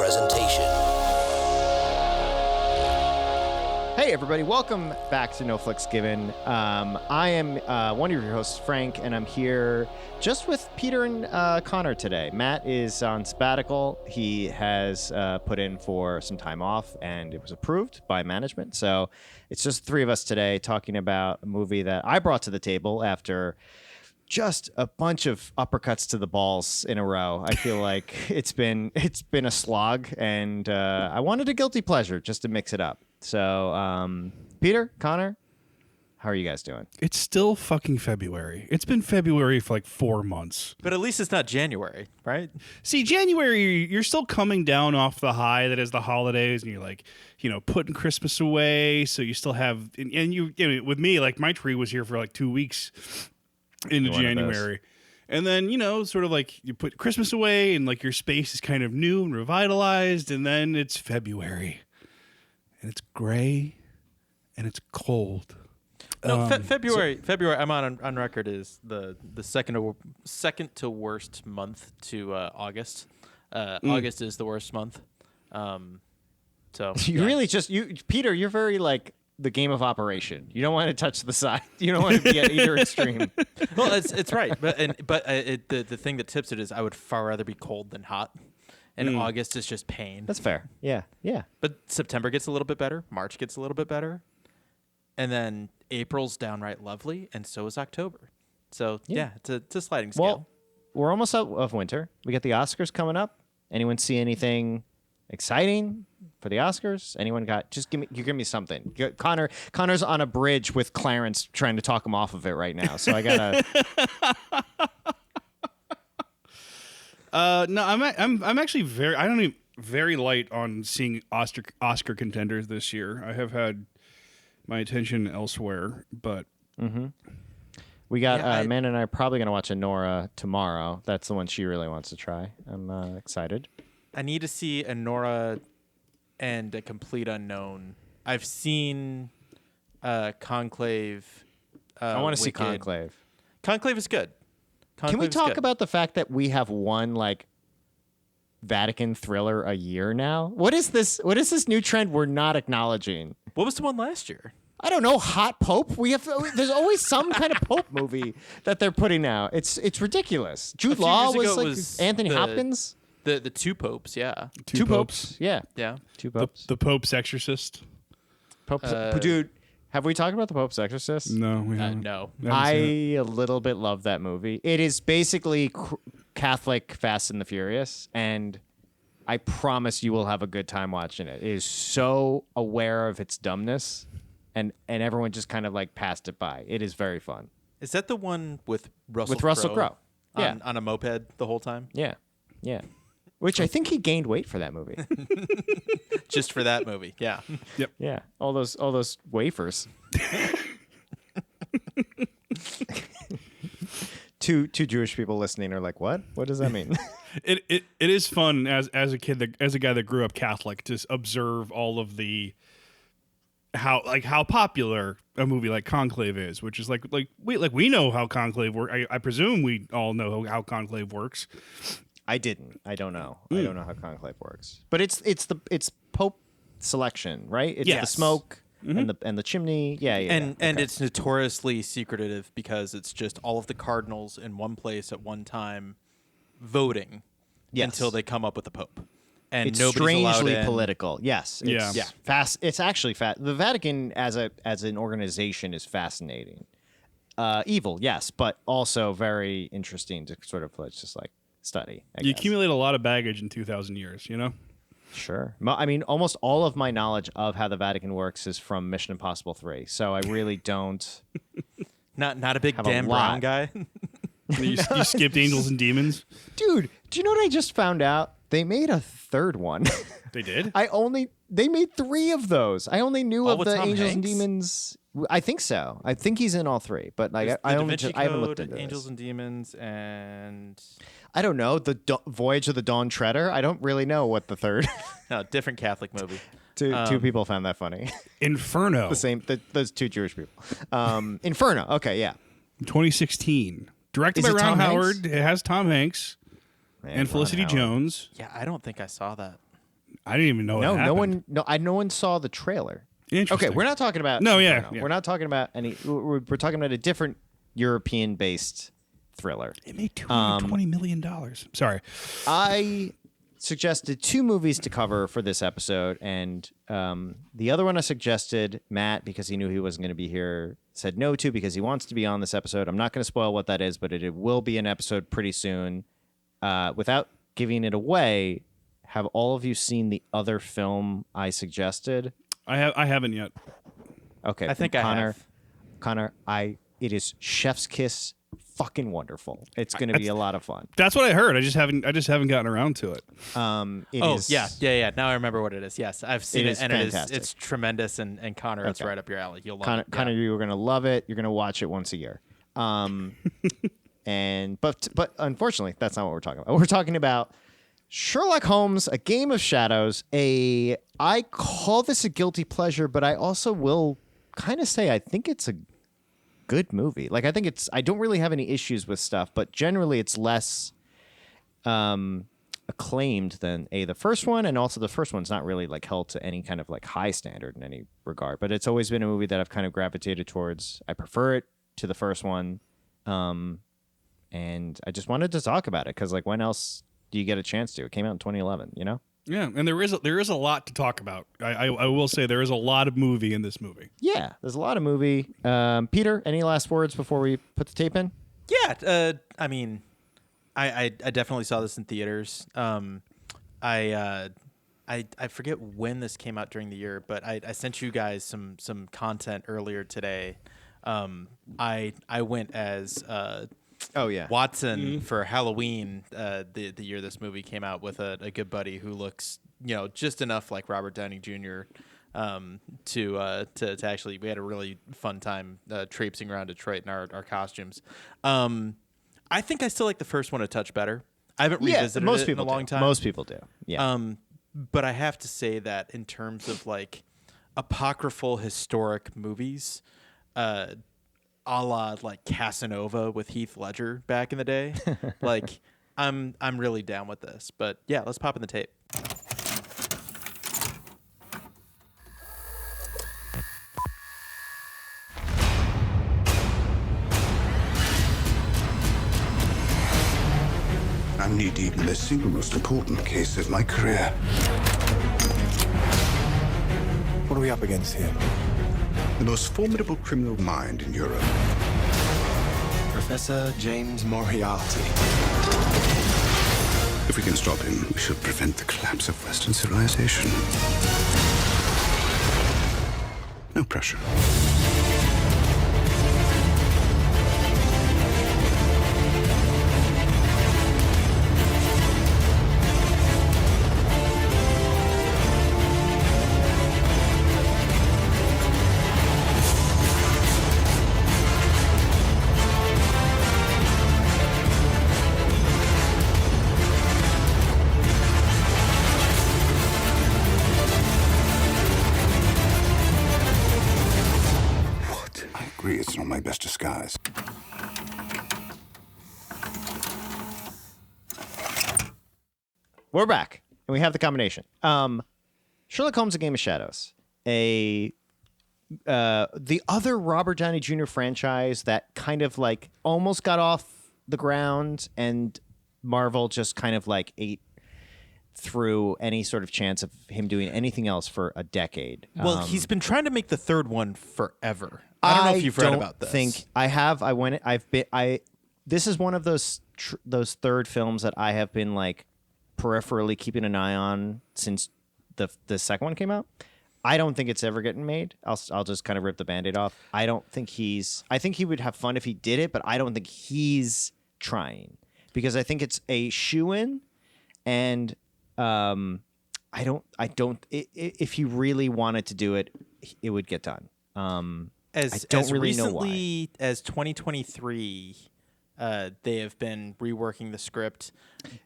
presentation. Hey everybody, welcome back to No Flicks Given. I am one of your hosts, Frank, and I'm here just with Peter and Connor today. Matt is on sabbatical. He has put in for some time off, and it was approved by management. So it's just the three of us today talking about a movie that I brought to the table after just a bunch of uppercuts to the balls in a row. I feel like it's been a slog, and I wanted a guilty pleasure just to mix it up. So, Peter, Connor, how are you guys doing? It's still fucking February. It's been February for like 4 months. But at least it's not January, right? See, January, you're still coming down off the high that is the holidays, and you're like, putting Christmas away. So you still have, and you know, with me, like my tree was here for like 2 weeks into January. And then, sort of like you put Christmas away and like your space is kind of new and revitalized. And then it's February. And it's gray, and it's cold. No, February. I'm on record is the second to worst month to August. August is the worst month. So You really Peter. You're very like the game of Operation. You don't want to touch the side. You don't want to be at either extreme. Well, it's right, but the thing that tips it is I would far rather be cold than hot. And August is just pain. That's fair. Yeah. But September gets a little bit better. March gets a little bit better. And then April's downright lovely, and so is October. So, yeah it's a sliding scale. Well, we're almost out of winter. We got the Oscars coming up. Anyone see anything exciting for the Oscars? Anyone got... Just give me something. Connor's on a bridge with Clarence trying to talk him off of it right now, so I gotta... No, I'm actually very light on seeing Oscar contenders this year. I have had my attention elsewhere, but we got Amanda and I are probably gonna watch Anora tomorrow. That's the one she really wants to try. I'm excited. I need to see Anora and A Complete Unknown. I've seen Conclave. I want to see Conclave. Conclave is good. Can we talk about the fact that we have one like Vatican thriller a year now? What is this new trend we're not acknowledging? What was the one last year? I don't know. Hot Pope. There's always some kind of Pope movie that they're putting out. It's ridiculous. Jude Law was Anthony Hopkins. The two popes, yeah. Two popes. Yeah. Two popes. The Pope's Exorcist. Dude. Have we talked about The Pope's Exorcist? No, we haven't. No. I a little bit love that movie. It is basically Catholic Fast and the Furious, and I promise you will have a good time watching it. It is so aware of its dumbness, and everyone just kind of like passed it by. It is very fun. Is that the one with Russell Crowe? Yeah. On a moped the whole time? Yeah. Which I think he gained weight for that movie. Just for that movie, yeah. Yep. Yeah, all those wafers. Two Jewish people listening are like, "What? What does that mean?" It is fun as a kid as a guy that grew up Catholic to observe all of the how popular a movie like Conclave is, which is like we know how Conclave works. I presume we all know how Conclave works. I didn't. I don't know. I don't know how Conclave works. But it's Pope selection, right? It's the smoke and the chimney. Yeah. And it's notoriously secretive because it's just all of the cardinals in one place at one time voting until they come up with the Pope. And it's nobody's allowed strangely in. political. Yes. It's fast. It's actually fast. The Vatican as an organization is fascinating. Evil, yes, but also very interesting to sort of just like study. You accumulate a lot of baggage in 2,000 years, Sure. I mean, almost all of my knowledge of how the Vatican works is from Mission Impossible 3, so I really don't. Not a big have Dan a Brown lot. guy. You skipped Angels and Demons. Dude, do you know what I just found out? They made a third one. They did? They made 3 of those. I only knew of the Tom Angels and Hanks? Demons. I think so. I think he's in all 3, but like I haven't looked into Angels this. and Demons, and I don't know, the Voyage of the Dawn Treader. I don't really know what the third. no, different Catholic movie. Two people found that funny. Inferno. The same. Those 2 Jewish people. Inferno. Okay, yeah. 2016. Directed by Is it Ron Tom Howard. Hanks? It has Tom Hanks and Felicity Ron Howard. Jones. Yeah, I don't think I saw that. I didn't even know. No one. No one saw the trailer. Interesting. Okay, we're not talking about. No, Inferno. yeah. We're not talking about any. We're talking about a different European-based thriller. It made $220 million. Sorry. I suggested 2 movies to cover for this episode, and the other one I suggested, Matt, because he knew he wasn't going to be here, said no to because he wants to be on this episode. I'm not going to spoil what that is, but it will be an episode pretty soon. Without giving it away, have all of you seen the other film I suggested? I haven't yet. Okay, I think I have. Connor, it is Chef's Kiss. Fucking wonderful. It's going to be a lot of fun. That's what I heard. I just haven't gotten around to it. Yeah. Now I remember what it is. Yes, I've seen it, and fantastic. it's tremendous. And Connor, it's right up your alley. You'll love it. Connor, you're going to love it. You're going to watch it once a year. But unfortunately, that's not what we're talking about. We're talking about Sherlock Holmes: A Game of Shadows. I call this a guilty pleasure, but I also will kind of say I think it's a good movie. Like, I don't really have any issues with stuff, but generally it's less acclaimed than the first one, and also the first one's not really like held to any kind of like high standard in any regard, but it's always been a movie that I've kind of gravitated towards. I prefer it to the first one, and I just wanted to talk about it because, like, when else do you get a chance to? It came out in 2011, you know? Yeah, and there is a lot to talk about. I will say there is a lot of movie in this movie. Yeah, there's a lot of movie. Peter, any last words before we put the tape in? Yeah, I mean, I definitely saw this in theaters. I forget when this came out during the year, but I sent you guys some content earlier today. I went as Watson for Halloween the year this movie came out with a good buddy who looks just enough like Robert Downey Jr. To actually, we had a really fun time traipsing around Detroit in our costumes. I think I still like the first one a touch better. I haven't revisited it in a long time. Most people do. Yeah. But I have to say that in terms of like apocryphal historic movies, a la like Casanova with Heath Ledger back in the day, like I'm really down with this. But yeah, let's pop in the tape. I'm knee-deep in the single most important case of my career. What are we up against here? The most formidable criminal mind in Europe. Professor James Moriarty. If we can stop him, we should prevent the collapse of Western civilization. No pressure. It's not my best disguise. We're back, and we have the combination. Sherlock Holmes: A Game of Shadows. The other Robert Downey Jr. franchise that kind of like almost got off the ground, and Marvel just kind of like ate through any sort of chance of him doing anything else for a decade. Well, he's been trying to make the third one forever. I don't know if you've read about this. I have. This is one of those third films that I have been like peripherally keeping an eye on since the second one came out. I don't think it's ever getting made. I'll just kind of rip the Band-Aid off. I think he would have fun if he did it, but I don't think he's trying because I think it's a shoo-in, and if he really wanted to do it, it would get done. As recently as 2023, they have been reworking the script.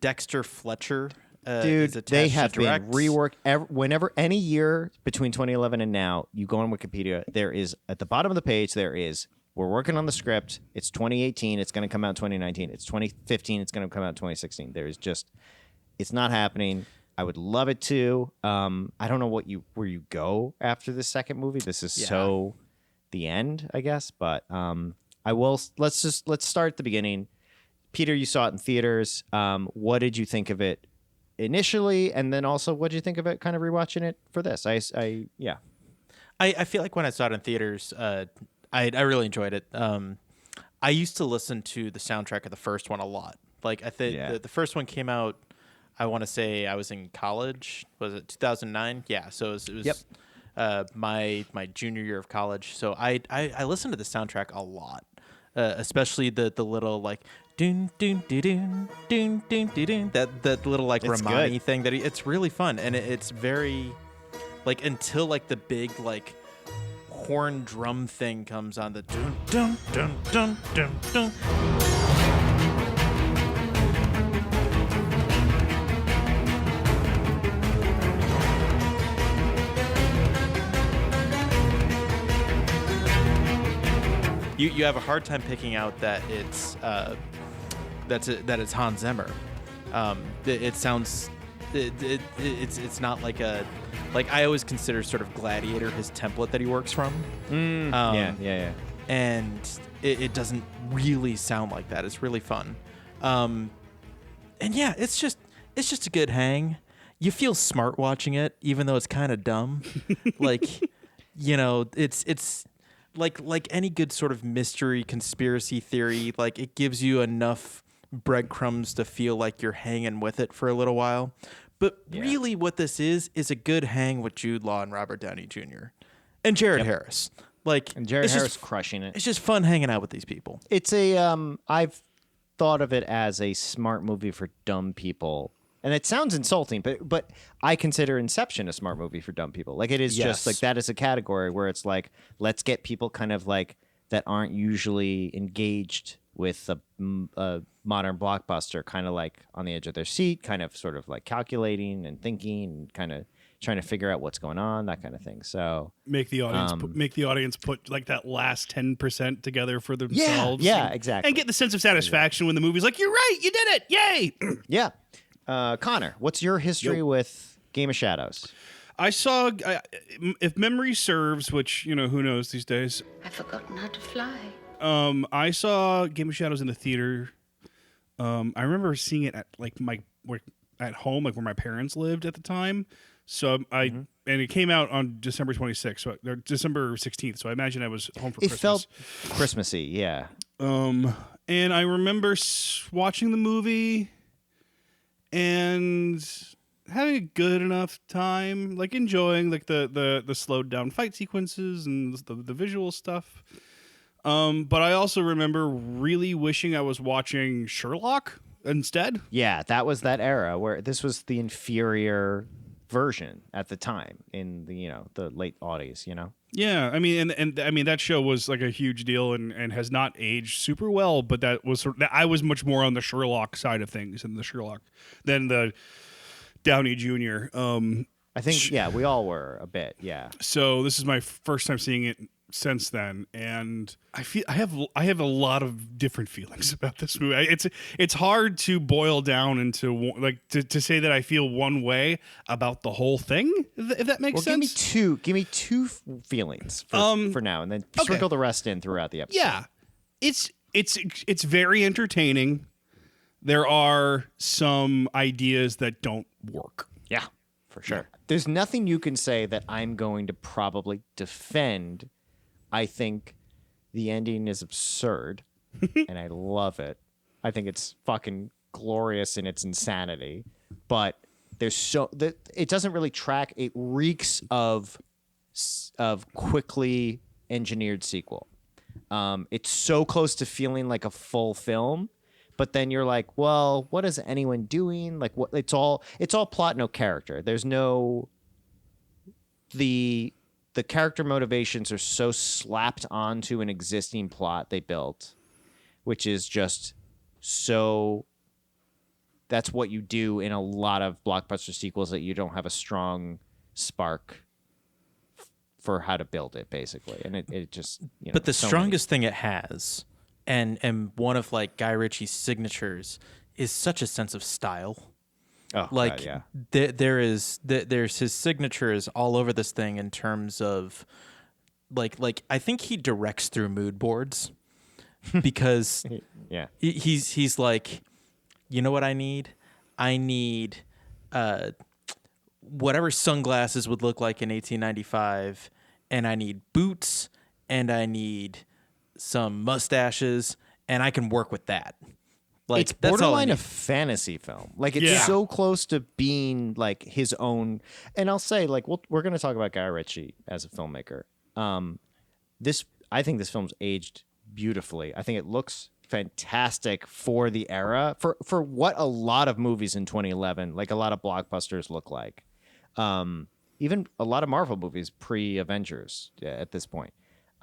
Dexter Fletcher, is attached they have to direct. been reworked. Whenever any year between 2011 and now, you go on Wikipedia, there is at the bottom of the page we're working on the script. It's 2018. It's going to come out 2019. It's 2015. It's going to come out 2016. It's not happening. I would love it to. I don't know where you go after the second movie. This is so the end, I guess. But I will. Let's start at the beginning. Peter, you saw it in theaters. What did you think of it initially, and then also what did you think of it? Kind of rewatching it for this. I feel like when I saw it in theaters, I really enjoyed it. I used to listen to the soundtrack of the first one a lot. Like I think the first one came out, I want to say I was in college. Was it 2009? Yeah. So it was my junior year of college. So I listened to the soundtrack a lot, especially the little like doon doon doon doon doon doon doon that little like Romani thing that it's really fun, and it's very like until like the big like horn drum thing comes on, the dun dun dun dun dun dun. You have a hard time picking out that it's that it's Hans Zimmer. It sounds it's not like a I always consider sort of Gladiator his template that he works from. Yeah. And it doesn't really sound like that. It's really fun. And yeah, it's just a good hang. You feel smart watching it, even though it's kind of dumb. Like, you know, it's like any good sort of mystery conspiracy theory. Like it gives you enough breadcrumbs to feel like you're hanging with it for a little while. But really what this is a good hang with Jude Law and Robert Downey Jr. and Jared Harris. And Jared Harris crushing it. It's just fun hanging out with these people. It's I've thought of it as a smart movie for dumb people. And it sounds insulting, but I consider Inception a smart movie for dumb people. Like it is just like that is a category where it's like, let's get people kind of like that aren't usually engaged with a modern blockbuster kind of like on the edge of their seat, kind of sort of like calculating and thinking and kind of trying to figure out what's going on, that kind of thing. So make the audience put like that last 10% together for themselves. Exactly. And get the sense of satisfaction when the movie's like, you're right, you did it. Yay. Yeah. Connor, what's your history with Game of Shadows? I saw, if memory serves, which, you know, who knows these days. I've forgotten how to fly. I saw Game of Shadows in the theater. I remember seeing it at like at home, like where my parents lived at the time. So and it came out on December 26th, or December 16th. So I imagine I was home for Christmas. It felt Christmassy, yeah. And I remember watching the movie and having a good enough time, like enjoying like the slowed down fight sequences and the visual stuff. But I also remember really wishing I was watching Sherlock instead. Yeah, that was that era where this was the inferior version at the time in the the late '80s. Yeah, I mean, and I mean that show was like a huge deal and has not aged super well. But that was I was much more on the Sherlock side of things than the Downey Jr. I think we all were a bit. Yeah. So this is my first time seeing it since then, and I have a lot of different feelings about this movie. It's hard to boil down into like to say that I feel one way about the whole thing, if that makes sense. Give me two feelings for now, and then sprinkle the rest in throughout the episode. Yeah, it's very entertaining. There are some ideas that don't work. Yeah, for sure. Yeah. There's nothing you can say that I'm going to probably defend. I think the ending is absurd, and I love it. I think it's fucking glorious in its insanity. But it doesn't really track. It reeks of quickly engineered sequel. It's so close to feeling like a full film, but then you're like, well, what is anyone doing? Like, what? It's all plot, no character. There's no the character motivations are so slapped onto an existing plot they built, which is just so. That's what you do in a lot of blockbuster sequels, that you don't have a strong spark for how to build it, basically, and it just. But the strongest thing it has, and one of like Guy Ritchie's signatures, is such a sense of style. Oh, like God, yeah. there's his signature is all over this thing in terms of like I think he directs through mood boards because Yeah. he's like, you know what I need? I need whatever sunglasses would look like in 1895, and I need boots, and I need some mustaches, and I can work with that. Like It's that's all I borderline need. a fantasy film. Like it's Yeah. so close to being like his own. And I'll say, like, we're going to talk about Guy Ritchie as a filmmaker. I think this film's aged beautifully. I think it looks fantastic for the era, for what a lot of movies in 2011, like a lot of blockbusters look like. Even a lot of Marvel movies pre-Avengers at this point.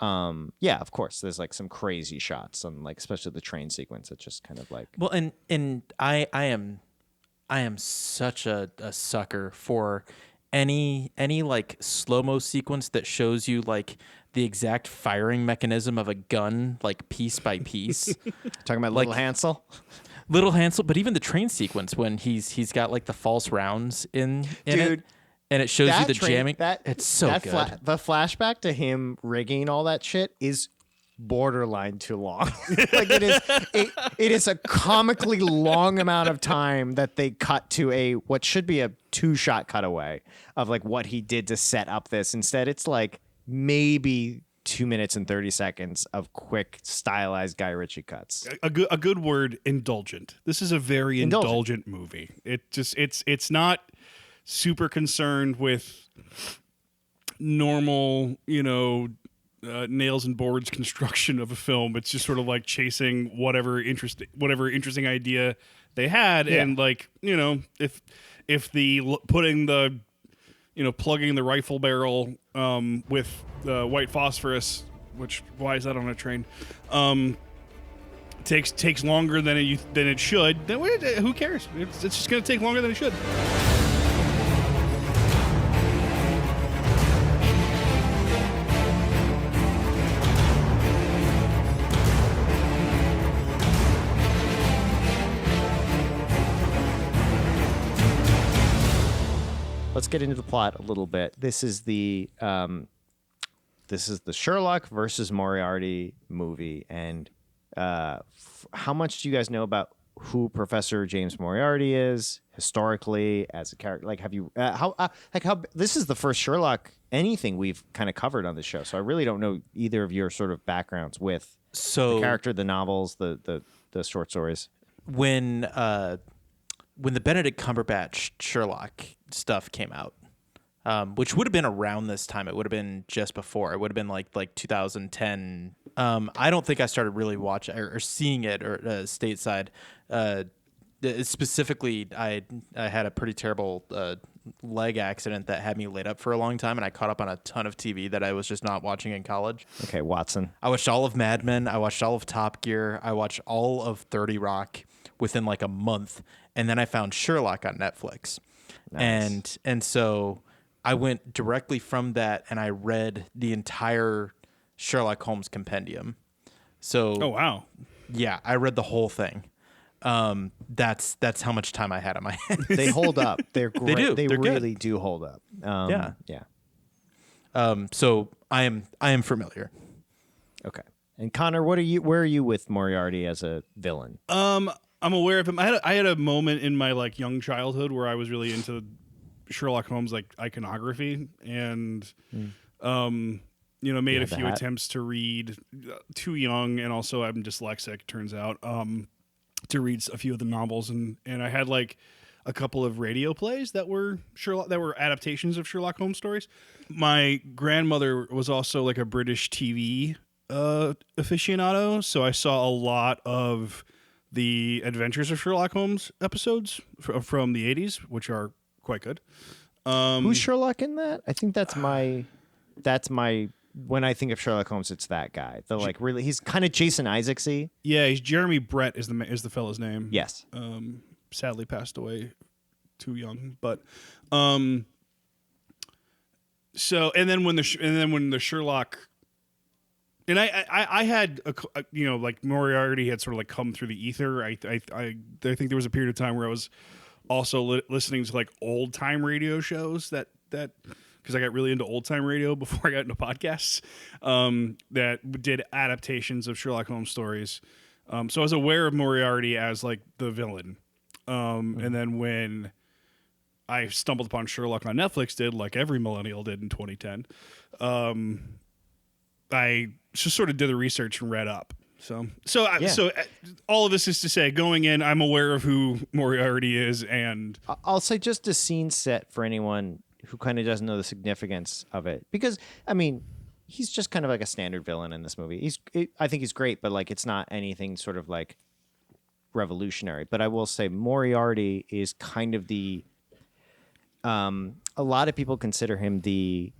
Yeah, of course, there's like some crazy shots on like especially the train sequence. It's just kind of like Well, and I am such a sucker for any like slow-mo sequence that shows you like the exact firing mechanism of a gun, like piece by piece. talking about like- Little Hansel. Little Hansel, but even the train sequence when he's got like the false rounds in Dude, it, and it shows you That the train- jamming. That It's so that good. The flashback to him rigging all that shit is borderline too long. Like it is a comically long amount of time that they cut to a what should be a 2-shot cutaway of like what he did to set up this. Instead, it's like maybe 2 minutes and 30 seconds of quick stylized Guy Ritchie cuts. A good word, indulgent. This is a very indulgent movie. It's not super concerned with normal, nails and boards construction of a film. It's just sort of like chasing whatever interesting idea they had, Yeah. and like if the putting the plugging the rifle barrel with white phosphorus, which why is that on a train? Takes longer than it should. Then who cares? It's just going to take longer than it should. Let's get into the plot a little bit. This is the Sherlock versus Moriarty movie, and how much do you guys know about who Professor James Moriarty is historically as a character? Like, have you how this is the first Sherlock anything we've kind of covered on the show, so I really don't know either of your sort of backgrounds with the character, the novels, the short stories. When the Benedict Cumberbatch Sherlock stuff came out, which would have been around this time. It would have been just before. It would have been like 2010. I don't think I started really watching or seeing it or stateside. Specifically, I had a pretty terrible leg accident that had me laid up for a long time, and I caught up on a ton of TV that I was just not watching in college. Okay, Watson. I watched all of Mad Men. I watched all of Top Gear. I watched all of 30 Rock within like a month, and then I found Sherlock on Netflix. Nice. And so I went directly from that, and I read the entire Sherlock Holmes compendium. So Oh wow. yeah, I read the whole thing. That's how much time I had on my hands. They hold up. They're great. do. They They're good. really do hold up. Yeah. Yeah. So I am familiar. Okay. And Connor, where are you with Moriarty as a villain? I'm aware of him. I had a moment in my like young childhood where I was really into Sherlock Holmes like iconography, and made Yeah, a the few hat. attempts to read too young, and also I'm dyslexic, turns out, to read a few of the novels, and I had like a couple of radio plays that were adaptations of Sherlock Holmes stories. My grandmother was also like a British TV aficionado, so I saw a lot of the Adventures of Sherlock Holmes episodes from the 80s, which are quite good. Who's Sherlock in that? I think that's my when I think of Sherlock Holmes, it's that guy. The like really, he's kind of Jason Isaacs-y. Yeah, he's Jeremy Brett is the fellow's name. Yes. Sadly passed away too young, but so and then when the Sherlock. And I had like Moriarty had sort of like come through the ether. I think there was a period of time where I was also listening to like old time radio shows that because I got really into old time radio before I got into podcasts that did adaptations of Sherlock Holmes stories. So I was aware of Moriarty as like the villain. And then when I stumbled upon Sherlock on Netflix, did like every millennial did in 2010, I just sort of did the research and read up. So all of this is to say, going in, I'm aware of who Moriarty is, and I'll say just a scene set for anyone who kind of doesn't know the significance of it, because I mean, he's just kind of like a standard villain in this movie. I think he's great, but like it's not anything sort of like revolutionary. But I will say Moriarty is kind of the a lot of people consider him the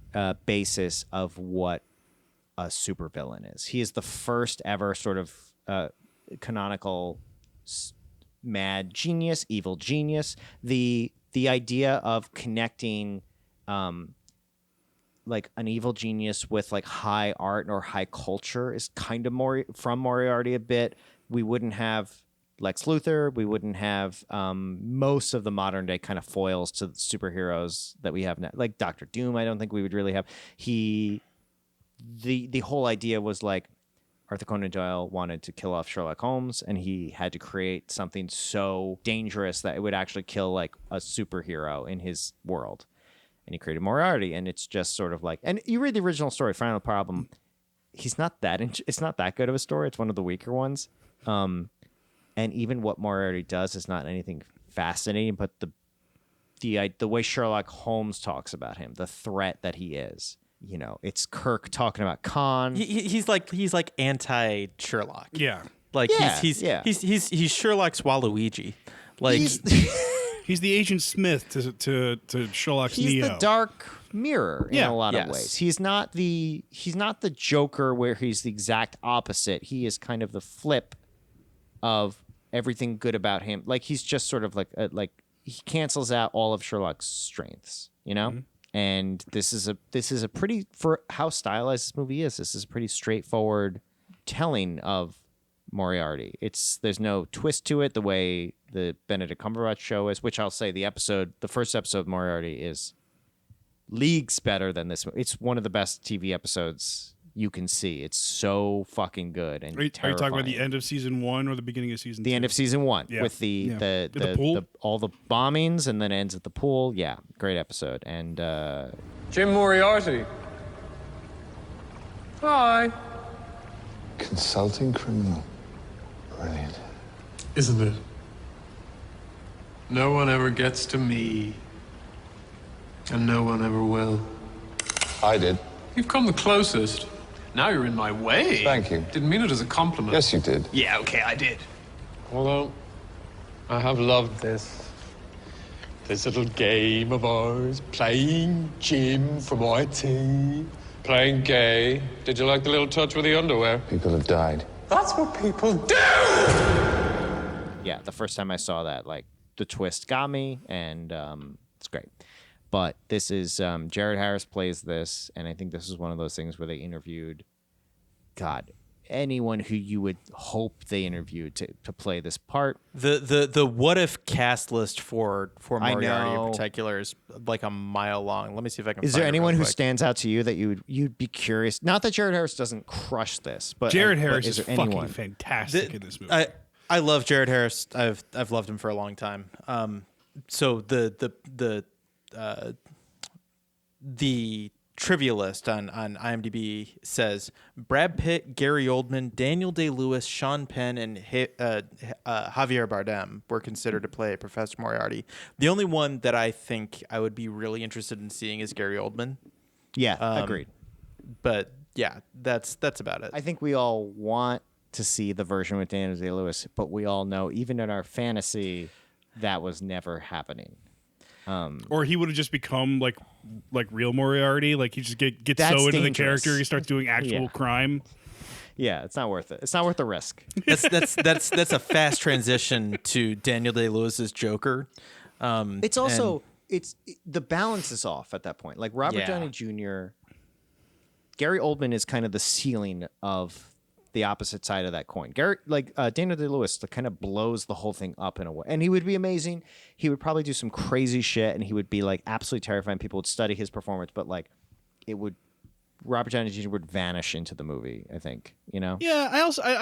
basis of what a supervillain is. He is the first ever sort of canonical mad genius, evil genius. The idea of connecting like an evil genius with like high art or high culture is kind of more from Moriarty a bit. We wouldn't have Lex Luthor. We wouldn't have most of the modern day kind of foils to superheroes that we have now. Like Dr. Doom, I don't think we would really have. The whole idea was like Arthur Conan Doyle wanted to kill off Sherlock Holmes, and he had to create something so dangerous that it would actually kill like a superhero in his world. And he created Moriarty, and it's just sort of like, and you read the original story, Final Problem, it's not that good of a story. It's one of the weaker ones. And even what Moriarty does is not anything fascinating, but the way Sherlock Holmes talks about him, the threat that he is. You know, it's Kirk talking about Khan. He's like anti Sherlock. yeah, Like Yeah, he's yeah. Sherlock's Waluigi. Like he's the Agent Smith to Sherlock's He's Neo. the Dark Mirror in Yeah. a lot of Yes. ways. He's not the Joker where he's the exact opposite. He is kind of the flip of everything good about him. Like he's just sort of like he cancels out all of Sherlock's strengths, you know? Mm-hmm. And this is a pretty, for how stylized this movie is, this is a pretty straightforward telling of Moriarty. There's no twist to it the way the Benedict Cumberbatch show is, which I'll say the first episode of Moriarty is leagues better than this. It's one of the best TV episodes you can see. It's so fucking good and Are you talking about the terrifying. end of season 1 or the beginning of season 2? The end of season 1 Yeah. with the pool? all the bombings, and then ends at the pool. Yeah, great episode. And Jim Moriarty. Hi. Consulting criminal. Brilliant. Isn't it? No one ever gets to me. And no one ever will. I did. You've come the closest. Now you're in my way. Thank you. Didn't mean it as a compliment. Yes, you did. Yeah, okay, I did. Although, I have loved this. This little game of ours. Playing Jim from IT. Playing gay. Did you like the little touch with the underwear? People have died. That's what people do! yeah, the first time I saw that, like the twist got me, and it's great. But this is Jared Harris plays this, and I think this is one of those things where they interviewed, anyone who you would hope they interviewed to play this part. the what if cast list for I Moriarty know. in particular is like a mile long. Let me see if I can. Is find there it anyone real who quick. stands out to you that you'd be curious? Not that Jared Harris doesn't crush this, but Jared but Harris is there fucking anyone? fantastic in this movie. I love Jared Harris. I've loved him for a long time. So the trivia list on IMDb says Brad Pitt, Gary Oldman, Daniel Day-Lewis, Sean Penn, and Javier Bardem were considered to play Professor Moriarty. The only one that I think I would be really interested in seeing is Gary Oldman. Yeah, agreed. But yeah, that's about it. I think we all want to see the version with Daniel Day-Lewis, but we all know, even in our fantasy, that was never happening. Or he would have just become like real Moriarty. Like he just gets That's so into the dangerous. character, he starts doing actual Yeah. crime. Yeah, it's not worth it. It's not worth the risk. That's a fast transition to Daniel Day-Lewis's Joker. It's also the balance is off at that point. Like Robert Yeah. Downey Jr., Gary Oldman is kind of the ceiling of the opposite side of that coin. Daniel Day-Lewis kind of blows the whole thing up in a way, and he would be amazing. He would probably do some crazy shit, and he would be like absolutely terrifying. People would study his performance, but like Robert Downey Jr. would vanish into the movie. I think, you know. Yeah, I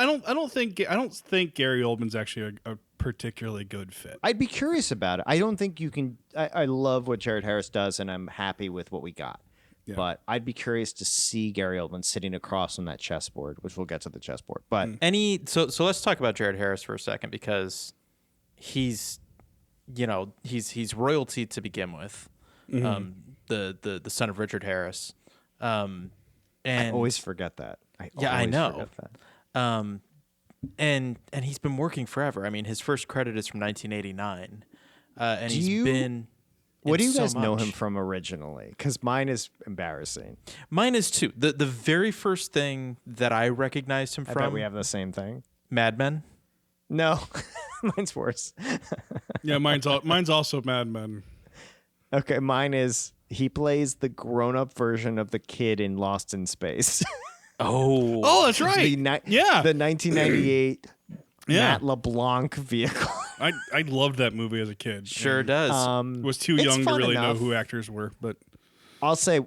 don't think Gary Oldman's actually a particularly good fit. I'd be curious about it. I don't think you can. I love what Jared Harris does, and I'm happy with what we got. Yeah. But I'd be curious to see Gary Oldman sitting across from that chessboard, which we'll get to the chessboard. But so let's talk about Jared Harris for a second, because he's royalty to begin with. Mm-hmm. The son of Richard Harris. And I always forget that. I know. And he's been working forever. I mean, his first credit is from 1989, and he's been. What do you guys know him from originally? Because mine is embarrassing. Mine is too. The very first thing that I recognized him from. I bet we have the same thing. Mad Men. No, mine's worse. Yeah, mine's also Mad Men. Okay, mine is he plays the grown-up version of the kid in Lost in Space. Oh, that's right. The 1998 Matt LeBlanc vehicle. I loved that movie as a kid. Sure does. Was too young to really know who actors were, but I'll say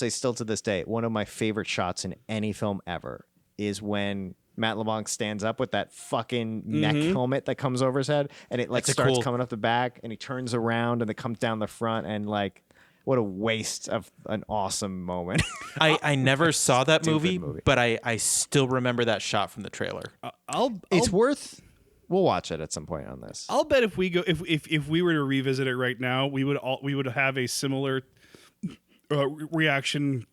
still to this day, one of my favorite shots in any film ever is when Matt LeBlanc stands up with that fucking neck helmet that comes over his head, and it starts coming up the back, and he turns around and it comes down the front, and like, what a waste of an awesome moment. I never saw that movie, but I still remember that shot from the trailer. We'll watch it at some point on this. I'll bet if we go if we were to revisit it right now, we would have a similar reaction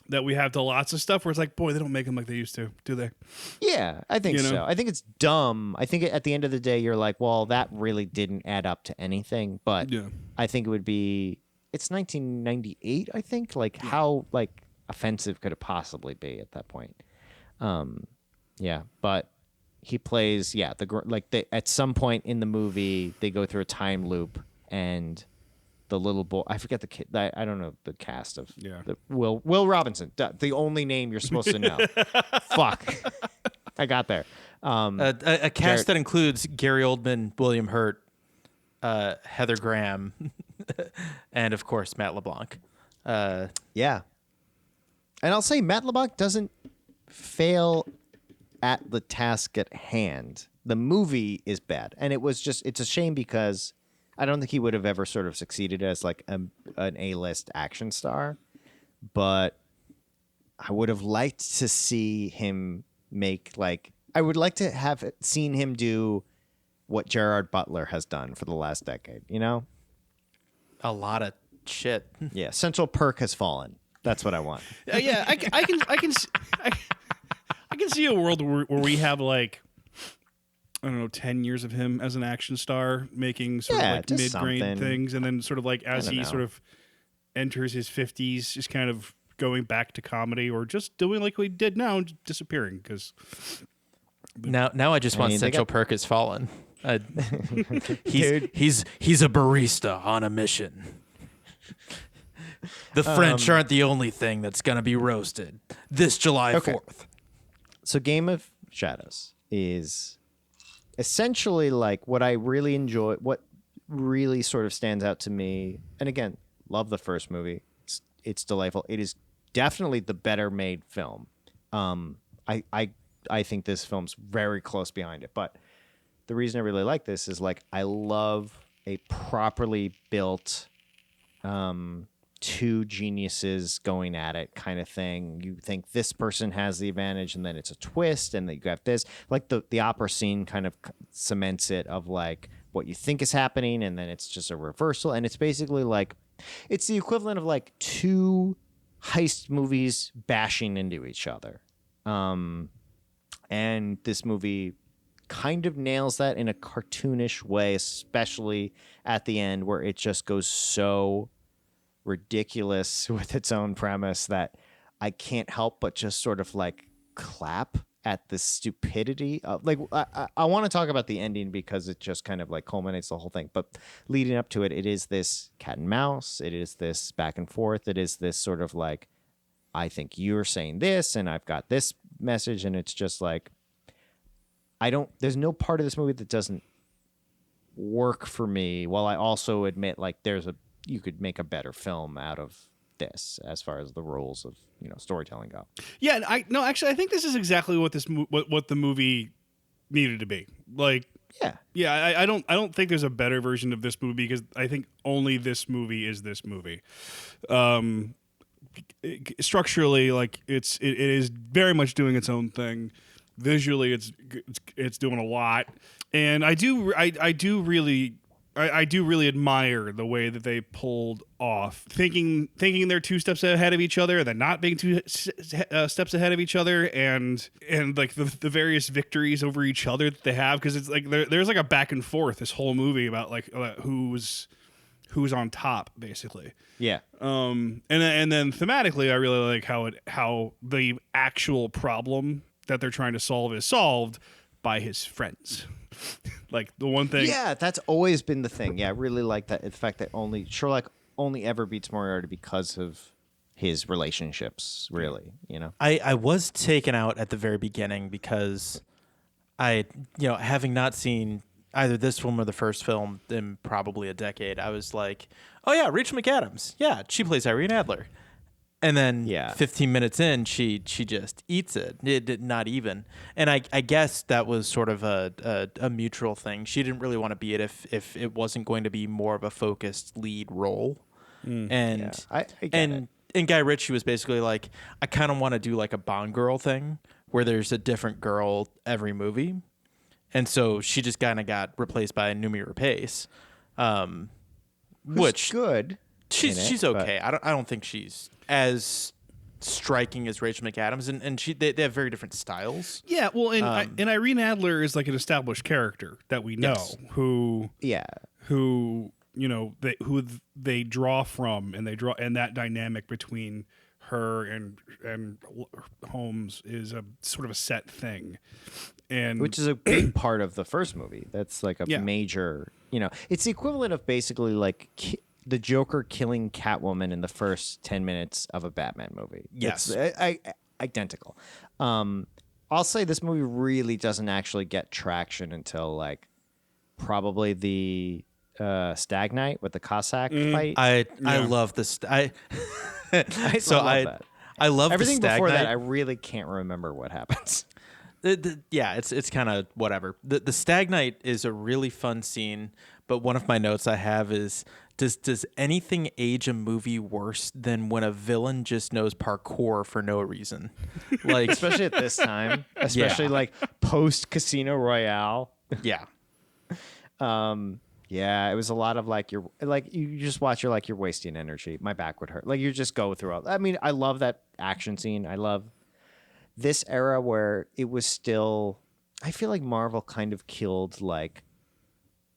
that we have to lots of stuff where it's like, boy, they don't make them like they used to, do they? Yeah, I think so. I think it's dumb. I think at the end of the day, you're like, well, that really didn't add up to anything. But I think it would be. It's 1998, I think. Like, how offensive could it possibly be at that point? But he plays at some point in the movie they go through a time loop, and the little boy, I forget the kid. I don't know the cast of Will Robinson. The only name you're supposed to know. Fuck, I got there. A cast that includes Gary Oldman, William Hurt, Heather Graham. And of course, Matt LeBlanc. And I'll say Matt LeBlanc doesn't fail at the task at hand. The movie is bad, and it's a shame because I don't think he would have ever sort of succeeded as like an A-list action star. But I would have liked to see him I would like to have seen him do what Gerard Butler has done for the last decade. You know. A lot of shit. Yeah, Central Perk has fallen. That's what I want. I can see a world where we have like, I don't know, 10 years of him as an action star making sort of like mid-grade things, and then sort of like as he sort of enters his 50s, just kind of going back to comedy or just doing like we did now, and disappearing. Because now I just want Central Perk has fallen. He's a barista on a mission. The French aren't the only thing that's gonna be roasted this July 4th. So Game of Shadows is essentially like what I really enjoy, what really sort of stands out to me. And again, love the first movie. It's delightful. It is definitely the better made film. I think this film's very close behind it, but the reason I really like this is like I love a properly built two geniuses going at it kind of thing. You think this person has the advantage, and then it's a twist, and then you got this. Like the opera scene kind of cements it of like what you think is happening, and then it's just a reversal. And it's basically like it's the equivalent of like two heist movies bashing into each other. And this movie kind of nails that in a cartoonish way, especially at the end where it just goes so ridiculous with its own premise that I can't help but just sort of like clap at the stupidity of like I want to talk about the ending because it just kind of like culminates the whole thing, but leading up to it, it is this cat and mouse, it is this back and forth, it is this sort of like I think you're saying this and I've got this message, and it's just like there's no part of this movie that doesn't work for me, while I also admit like you could make a better film out of this as far as the rules of, storytelling go. Yeah, and I think this is exactly what what the movie needed to be. Like, yeah, I don't think there's a better version of this movie, because I think only this movie is this movie. Structurally, like it is very much doing its own thing. Visually, it's doing a lot, and I do really admire the way that they pulled off thinking they're two steps ahead of each other, and then not being two steps ahead of each other, and like the various victories over each other that they have, because it's like there's like a back and forth this whole movie about like who's on top, basically. Yeah. And then thematically, I really like how the actual problem that they're trying to solve is solved by his friends. Like the one thing. Yeah, that's always been the thing. Yeah, I really like that. The fact that Sherlock only ever beats Moriarty because of his relationships, really, I was taken out at the very beginning because having not seen either this film or the first film in probably a decade, I was like, oh yeah, Rachel McAdams. Yeah, she plays Irene Adler. And then 15 minutes in, she just eats it. Not even. And I guess that was sort of a mutual thing. She didn't really want to be it if it wasn't going to be more of a focused lead role. And I get it. And Guy Ritchie was basically like, I kind of want to do like a Bond girl thing where there's a different girl every movie. And so she just kind of got replaced by Noomi Rapace, which good. She's okay. I don't think she's as striking as Rachel McAdams, and they have very different styles. Yeah, well, and Irene Adler is like an established character that we know, who they draw from, and that dynamic between her and Holmes is a sort of a set thing, and which is a big part of the first movie. That's like a major, it's the equivalent of basically like the Joker killing Catwoman in the first 10 minutes of a Batman movie. Yes. It's identical. I'll say this movie really doesn't actually get traction until like probably the Stag Night with the Cossack fight. I love this. I love that. I love everything the Stag before Night. that. I really can't remember what happens. It's kind of whatever. The Stag Night is a really fun scene, but one of my notes I have is, does anything age a movie worse than when a villain just knows parkour for no reason? Like, especially at this time, like post Casino Royale. Yeah. Yeah, it was a lot of like you just watch, you're wasting energy. My back would hurt. Like you just go through all. I mean, I love that action scene. I love this era where it was still. I feel like Marvel kind of killed like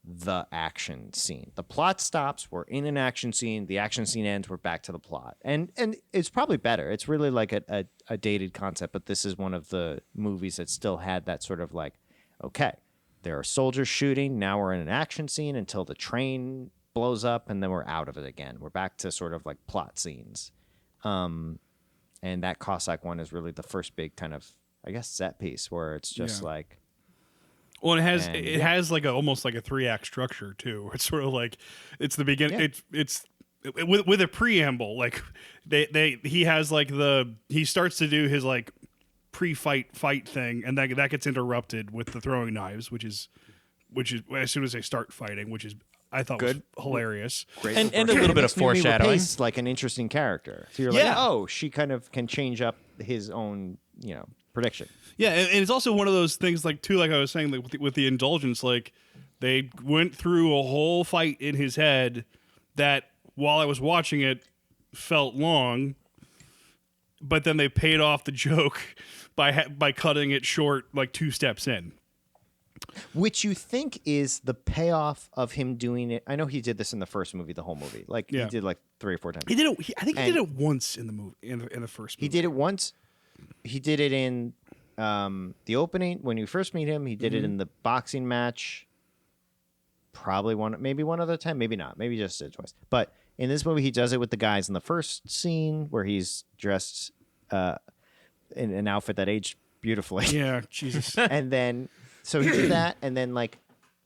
the action scene. The plot stops. We're in an action scene. The action scene ends. We're back to the plot, and it's probably better. It's really like a dated concept, but this is one of the movies that still had that sort of like, okay, there are soldiers shooting. Now we're in an action scene until the train blows up, and then we're out of it again. We're back to sort of like plot scenes. And that Cossack one is really the first big kind of, I guess, set piece where it's just like. Well, it has like almost like a 3-act structure too. It's sort of like it's the beginning. Yeah. It's with a preamble. Like he has like he starts to do his like pre-fight thing, and that gets interrupted with the throwing knives, which is as soon as they start fighting, which is I thought good, was hilarious. Great and a little bit of foreshadowing. Rapace, like an interesting character. So you're like, oh, she kind of can change up his own, prediction. Yeah, and it's also one of those things like too, like I was saying, like with the indulgence, like they went through a whole fight in his head that while I was watching it felt long, but then they paid off the joke by cutting it short like 2 steps in. Which you think is the payoff of him doing it. I know he did this in the first movie, the whole movie. Like he did like 3 or 4 times. He did it. I think he did it once in the movie, in the first movie. He did it once. He did it in the opening when you first meet him. He did it in the boxing match. Probably maybe one other time, maybe not. Maybe just did it twice. But in this movie, he does it with the guys in the first scene where he's dressed in an outfit that aged beautifully. Yeah, Jesus. And then So he did that, and then like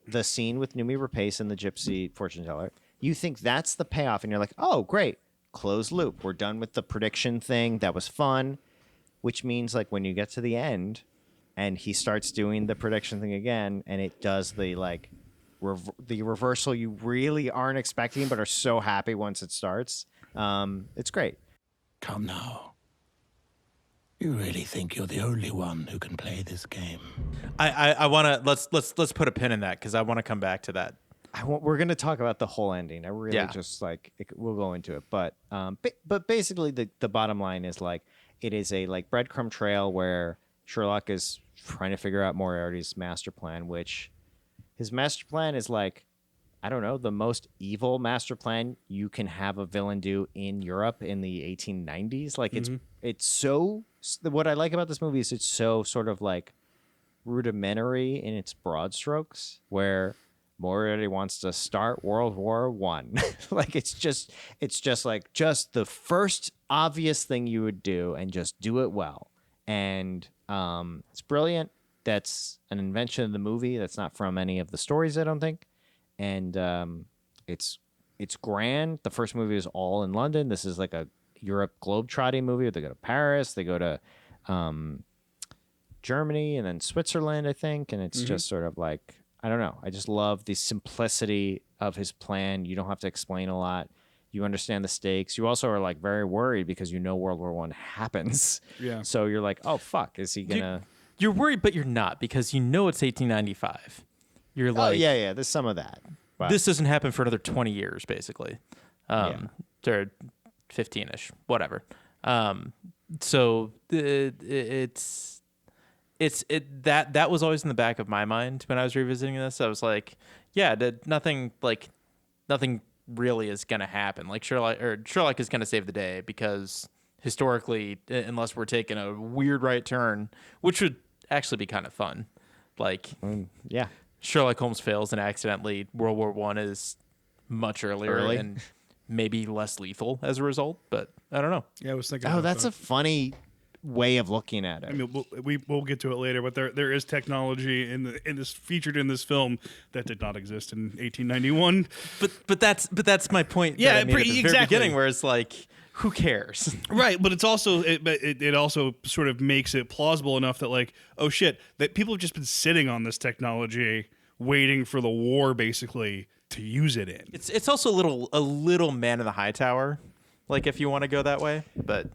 the scene with Noomi Rapace and the gypsy fortune teller. You think that's the payoff, and you're like, oh, great, closed loop. We're done with the prediction thing. That was fun. Which means like when you get to the end, and he starts doing the prediction thing again, and it does the like the reversal you really aren't expecting, but are so happy once it starts. It's great. Come now. You really think you're the only one who can play this game? I want to let's put a pin in that because I want to come back to that. We're going to talk about the whole ending. I really Yeah. just like we'll go into it, but basically the bottom line is like it is a like breadcrumb trail where Sherlock is trying to figure out Moriarty's master plan, which his master plan is like, I don't know, the most evil master plan you can have a villain do in Europe in the 1890s. Like it's so, what I like about this movie is it's so sort of like rudimentary in its broad strokes, where Moriarty wants to start World War One. Like it's just like just the first obvious thing you would do and just do it well. And it's brilliant. That's an invention of the movie. That's not from any of the stories, I don't think. And it's grand. The first movie is all in London. This is like a Europe globe-trotting movie. They go to Paris. They go to Germany and then Switzerland, I think. And it's just sort of like, I don't know. I just love the simplicity of his plan. You don't have to explain a lot. You understand the stakes. You also are like very worried because you know World War One happens. Yeah. So you're like, oh fuck, is he gonna? You're worried, but you're not because you know it's 1895. You're like, Oh yeah. There's some of that. But this doesn't happen for another 20 years, basically. Yeah. Or 15-ish, whatever. So it's that was always in the back of my mind when I was revisiting this. I was like, yeah, nothing really is gonna happen. Like Sherlock is gonna save the day because historically, unless we're taking a weird right turn, which would actually be kind of fun, like yeah. Sherlock Holmes fails and accidentally World War One is much earlier and maybe less lethal as a result. But I don't know. Yeah, I was thinking. Oh, about that's that. a funny way of looking at it. I mean, we'll get to it later, but there is technology in this featured in this film that did not exist in 1891. But that's my point. Yeah, that I made at the very exactly. beginning, where it's like, who cares? Right, but it's also it also sort of makes it plausible enough that like, oh shit, that people have just been sitting on this technology, waiting for the war, basically, to use it in. It's also a little Man in the High Tower, like if you want to go that way. But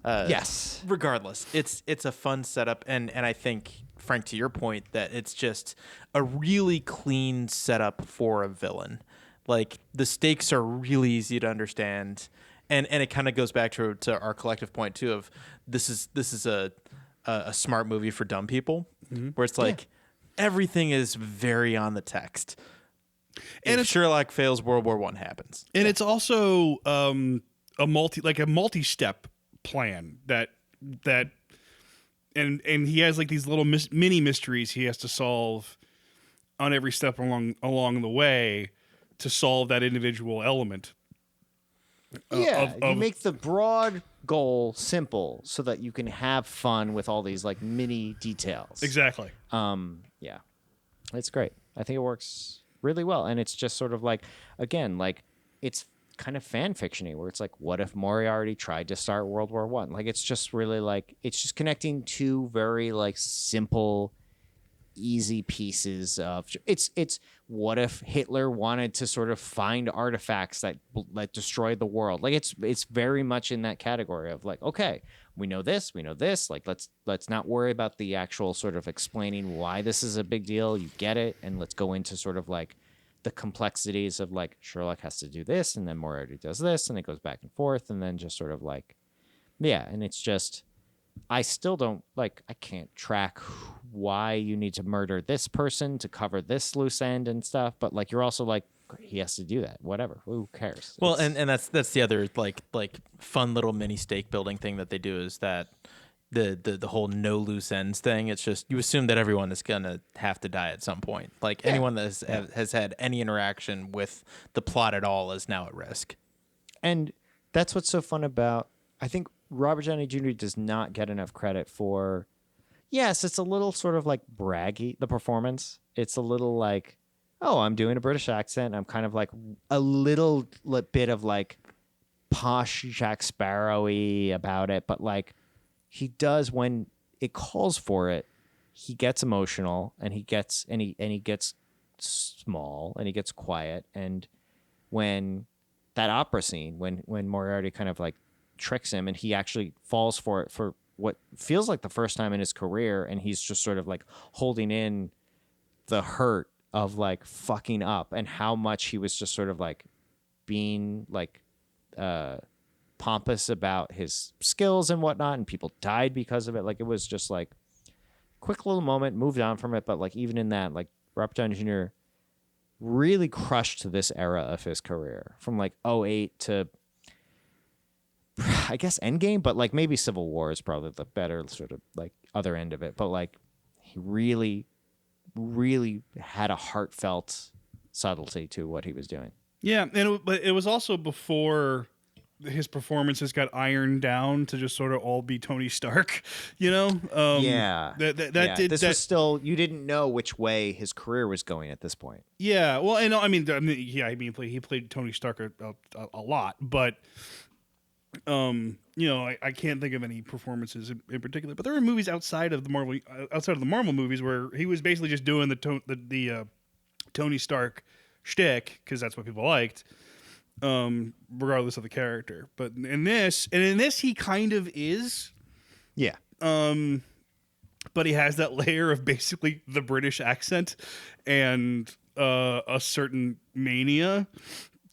yes. regardless, it's a fun setup, and I think, Frank, to your point, that it's just a really clean setup for a villain. Like the stakes are really easy to understand. And it kind of goes back to our collective point too of this is a smart movie for dumb people, where it's like everything is very on the text. And if Sherlock fails, World War One happens. And it's also a multi-step plan that and he has like these little mini mysteries he has to solve on every step along the way to solve that individual element. You make the broad goal simple so that you can have fun with all these like mini details. Exactly. Yeah, it's great. I think it works really well, and it's just sort of like, again, like it's kind of fan fictiony where it's like, what if Moriarty tried to start World War One? Like it's just really like it's just connecting two very like simple, easy pieces of it's what if Hitler wanted to sort of find artifacts that destroyed the world? Like it's very much in that category of like, okay, we know this, like let's not worry about the actual sort of explaining why this is a big deal. You get it, and let's go into sort of like the complexities of like Sherlock has to do this, and then Moriarty does this, and it goes back and forth, and then just sort of like, yeah, and it's just, I still don't like, I can't track why you need to murder this person to cover this loose end and stuff, but like you're also like, he has to do that, whatever, who cares? Well, and that's the other like fun little mini stake building thing that they do is that the whole no loose ends thing. It's just you assume that everyone is gonna have to die at some point. Like anyone that has had any interaction with the plot at all is now at risk. And that's what's so fun about, I think Robert Downey Jr. does not get enough credit for, yes, it's a little sort of like braggy, the performance. It's a little like, oh, I'm doing a British accent. I'm kind of like a little bit of like posh Jack Sparrow-y about it, but like he does when it calls for it, he gets emotional and he gets small and he gets quiet. And when that opera scene, when Moriarty kind of like tricks him and he actually falls for it for what feels like the first time in his career, and he's just sort of like holding in the hurt of like fucking up and how much he was just sort of like being like pompous about his skills and whatnot, and people died because of it. Like it was just like quick little moment, moved on from it. But like even in that, like Robert Downey Jr. really crushed this era of his career from like '08 to I guess Endgame, but like maybe Civil War is probably the better sort of like other end of it. But like he really, really had a heartfelt subtlety to what he was doing. Yeah, but it was also before his performances got ironed down to just sort of all be Tony Stark, you know? This was still, you didn't know which way his career was going at this point. Yeah, well, he played Tony Stark a lot, but I can't think of any performances in particular. But there were movies outside of the Marvel movies where he was basically just doing the Tony Stark shtick because that's what people liked, regardless of the character. But in this he kind of is, yeah. But he has that layer of basically the British accent and a certain mania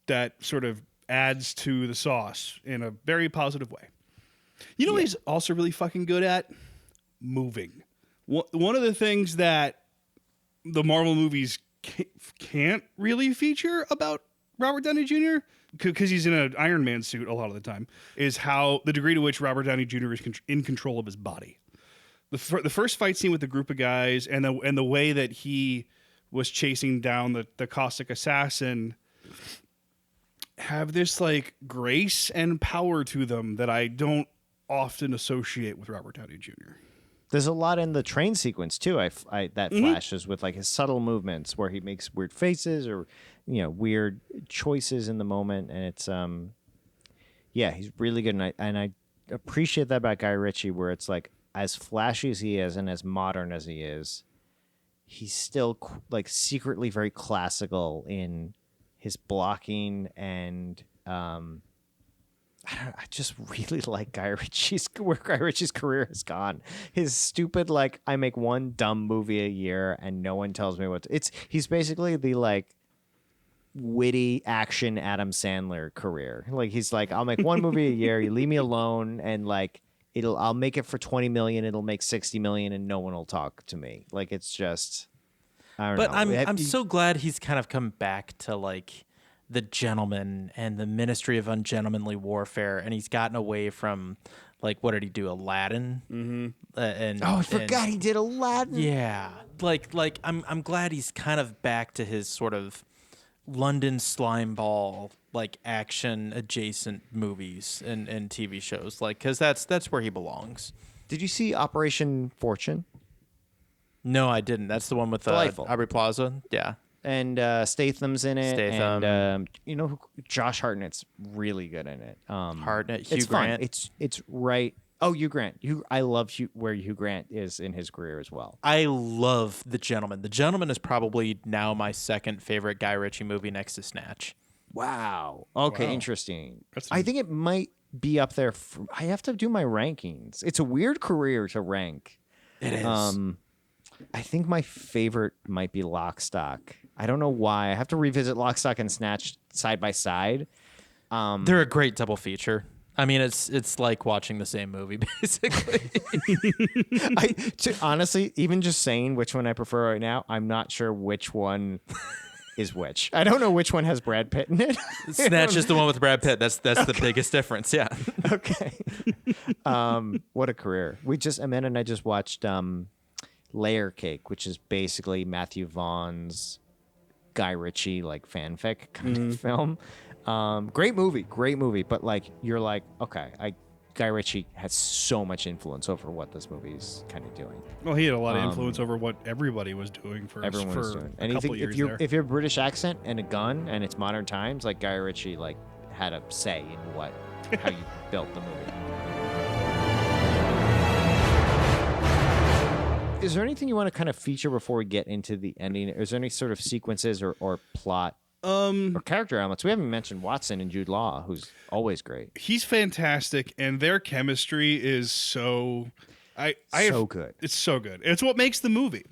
that sort of adds to the sauce in a very positive way. You know what he's also really fucking good at? Moving. One of the things that the Marvel movies can't really feature about Robert Downey Jr., because he's in an Iron Man suit a lot of the time, is how the degree to which Robert Downey Jr. is in control of his body. The first fight scene with the group of guys and the way that he was chasing down the caustic assassin have this like grace and power to them that I don't often associate with Robert Downey Jr. There's a lot in the train sequence too. That flashes with like his subtle movements where he makes weird faces or weird choices in the moment, and it's he's really good, and I appreciate that about Guy Ritchie, where it's like as flashy as he is and as modern as he is, he's still like secretly very classical in his blocking, and I just really like where Guy Ritchie's career has gone. His stupid like I make one dumb movie a year and no one tells me what he's basically the like witty action Adam Sandler career. Like he's like, I'll make one movie a year, you leave me alone, and like I'll make it for 20 million, it'll make 60 million, and no one will talk to me. Like it's just I don't know. I'm so glad he's kind of come back to like The Gentleman and the Ministry of Ungentlemanly Warfare, and he's gotten away from like, what did he do, Aladdin? Mm-hmm. I forgot he did Aladdin. Yeah, like I'm glad he's kind of back to his sort of London slime ball like action adjacent movies and TV shows, like because that's where he belongs. Did you see Operation Fortune? No, I didn't. That's the one with Aubrey Plaza. Yeah. And Statham's in it. Statham. And Josh Hartnett's really good in it. Hartnett, Hugh it's Grant. Fun. It's right. Oh, Hugh Grant. I love where Hugh Grant is in his career as well. I love The Gentleman. The Gentleman is probably now my second favorite Guy Ritchie movie next to Snatch. Wow. Okay, interesting. I think it might be up there. I have to do my rankings. It's a weird career to rank. It is. I think my favorite might be Lock, Stock. I don't know why. I have to revisit Lock, Stock, and Snatch side by side. They're a great double feature. I mean, it's like watching the same movie, basically. Honestly, even just saying which one I prefer right now, I'm not sure which one is which. I don't know which one has Brad Pitt in it. Snatch is the one with Brad Pitt. That's the biggest difference. Yeah. Okay. What a career. Amanda and I just watched Layer Cake, which is basically Matthew Vaughn's Guy Ritchie like fanfic kind of film. Great movie, but like you're like, okay, Guy Ritchie has so much influence over what this movie is kind of doing. Well, he had a lot of influence over what everybody was doing for Everyone was for doing. a And couple years there. if you're a British accent and a gun and it's modern times, like Guy Ritchie like had a say in how you built the movie. Is there anything you want to kind of feature before we get into the ending? Is there any sort of sequences or plot or character elements? We haven't mentioned Watson and Jude Law, who's always great. He's fantastic, and their chemistry is so Good. It's so good. It's what makes the movie.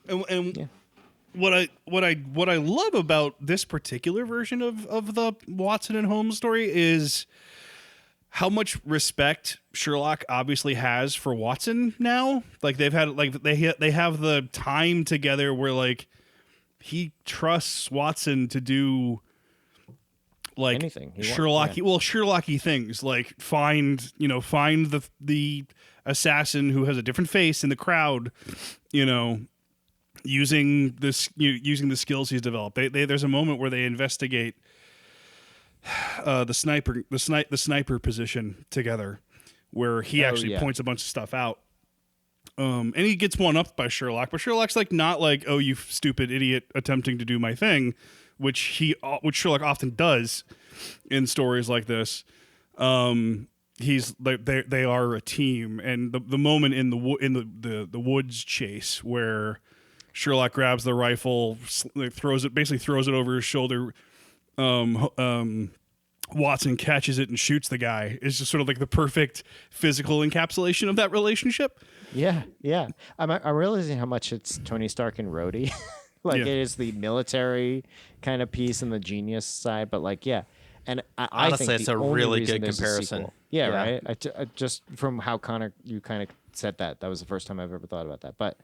And Yeah. what I love about this particular version of the Watson and Holmes story is how much respect Sherlock obviously has for Watson now. Like they have the time together where like he trusts Watson to do like Anything he Sherlocky things, like find the assassin who has a different face in the crowd, using the skills he's developed. There's a moment where they investigate the sniper position together, where he actually points a bunch of stuff out. And he gets one up by Sherlock, but Sherlock's like not like, "Oh, you stupid idiot attempting to do my thing," which Sherlock often does in stories like this. He's like they are a team, and the moment in the woods chase where Sherlock grabs the rifle, throws it over his shoulder. Watson catches it and shoots the guy. Is just sort of like the perfect physical encapsulation of that relationship. Yeah. I'm realizing how much it's Tony Stark and Rhodey. It is the military kind of piece and the genius side, but and I Honestly, think it's the a only really reason good there's a comparison. sequel- Yeah, right. I just from how Connor you kind of said that was the first time I've ever thought about that. But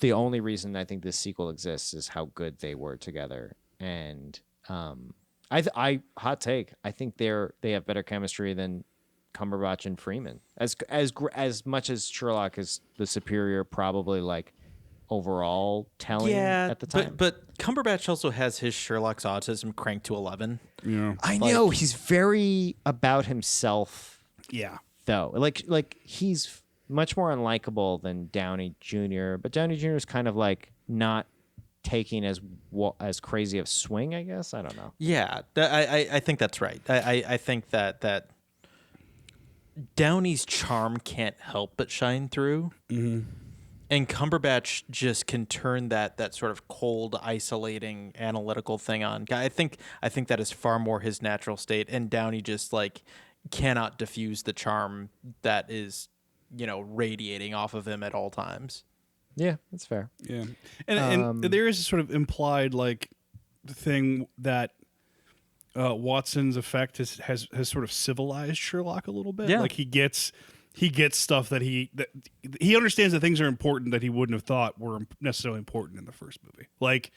the only reason I think this sequel exists is how good they were together. And I hot take. I think they have better chemistry than Cumberbatch and Freeman. As much as Sherlock is the superior, probably like overall telling at the time. But Cumberbatch also has his Sherlock's autism cranked to 11. Yeah, I know he's very about himself. yeah. Though, like he's much more unlikable than Downey Jr. But Downey Jr. is kind of like not taking as crazy of swing, I guess. I don't know. Yeah, I think that's right. I think that Downey's charm can't help but shine through. Mm-hmm. And Cumberbatch just can turn that sort of cold, isolating, analytical thing on. I think that is far more his natural state, and Downey just like cannot diffuse the charm that is, radiating off of him at all times. Yeah, that's fair. Yeah, and there is a sort of implied like thing that Watson's effect has sort of civilized Sherlock a little bit. Yeah. Like he gets stuff that he understands that things are important that he wouldn't have thought were necessarily important in the first movie. Like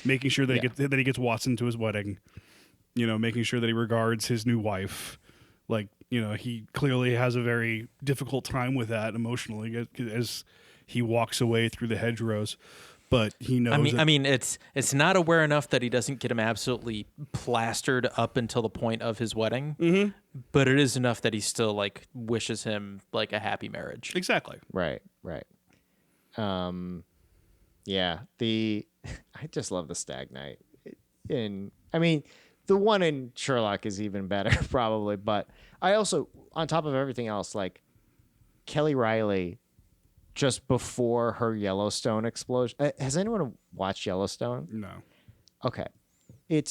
making sure that he gets Watson to his wedding, making sure that he regards his new wife. Like, he clearly has a very difficult time with that emotionally as he walks away through the hedgerows. But he knows. I mean, it's not aware enough that he doesn't get him absolutely plastered up until the point of his wedding. Mm-hmm. But it is enough that he still like wishes him like a happy marriage. Exactly. Right. Yeah. I just love the Stag Night, the one in Sherlock is even better probably. But I also, on top of everything else, like Kelly Reilly. Just before her Yellowstone explosion. Has anyone watched Yellowstone? No. Okay. You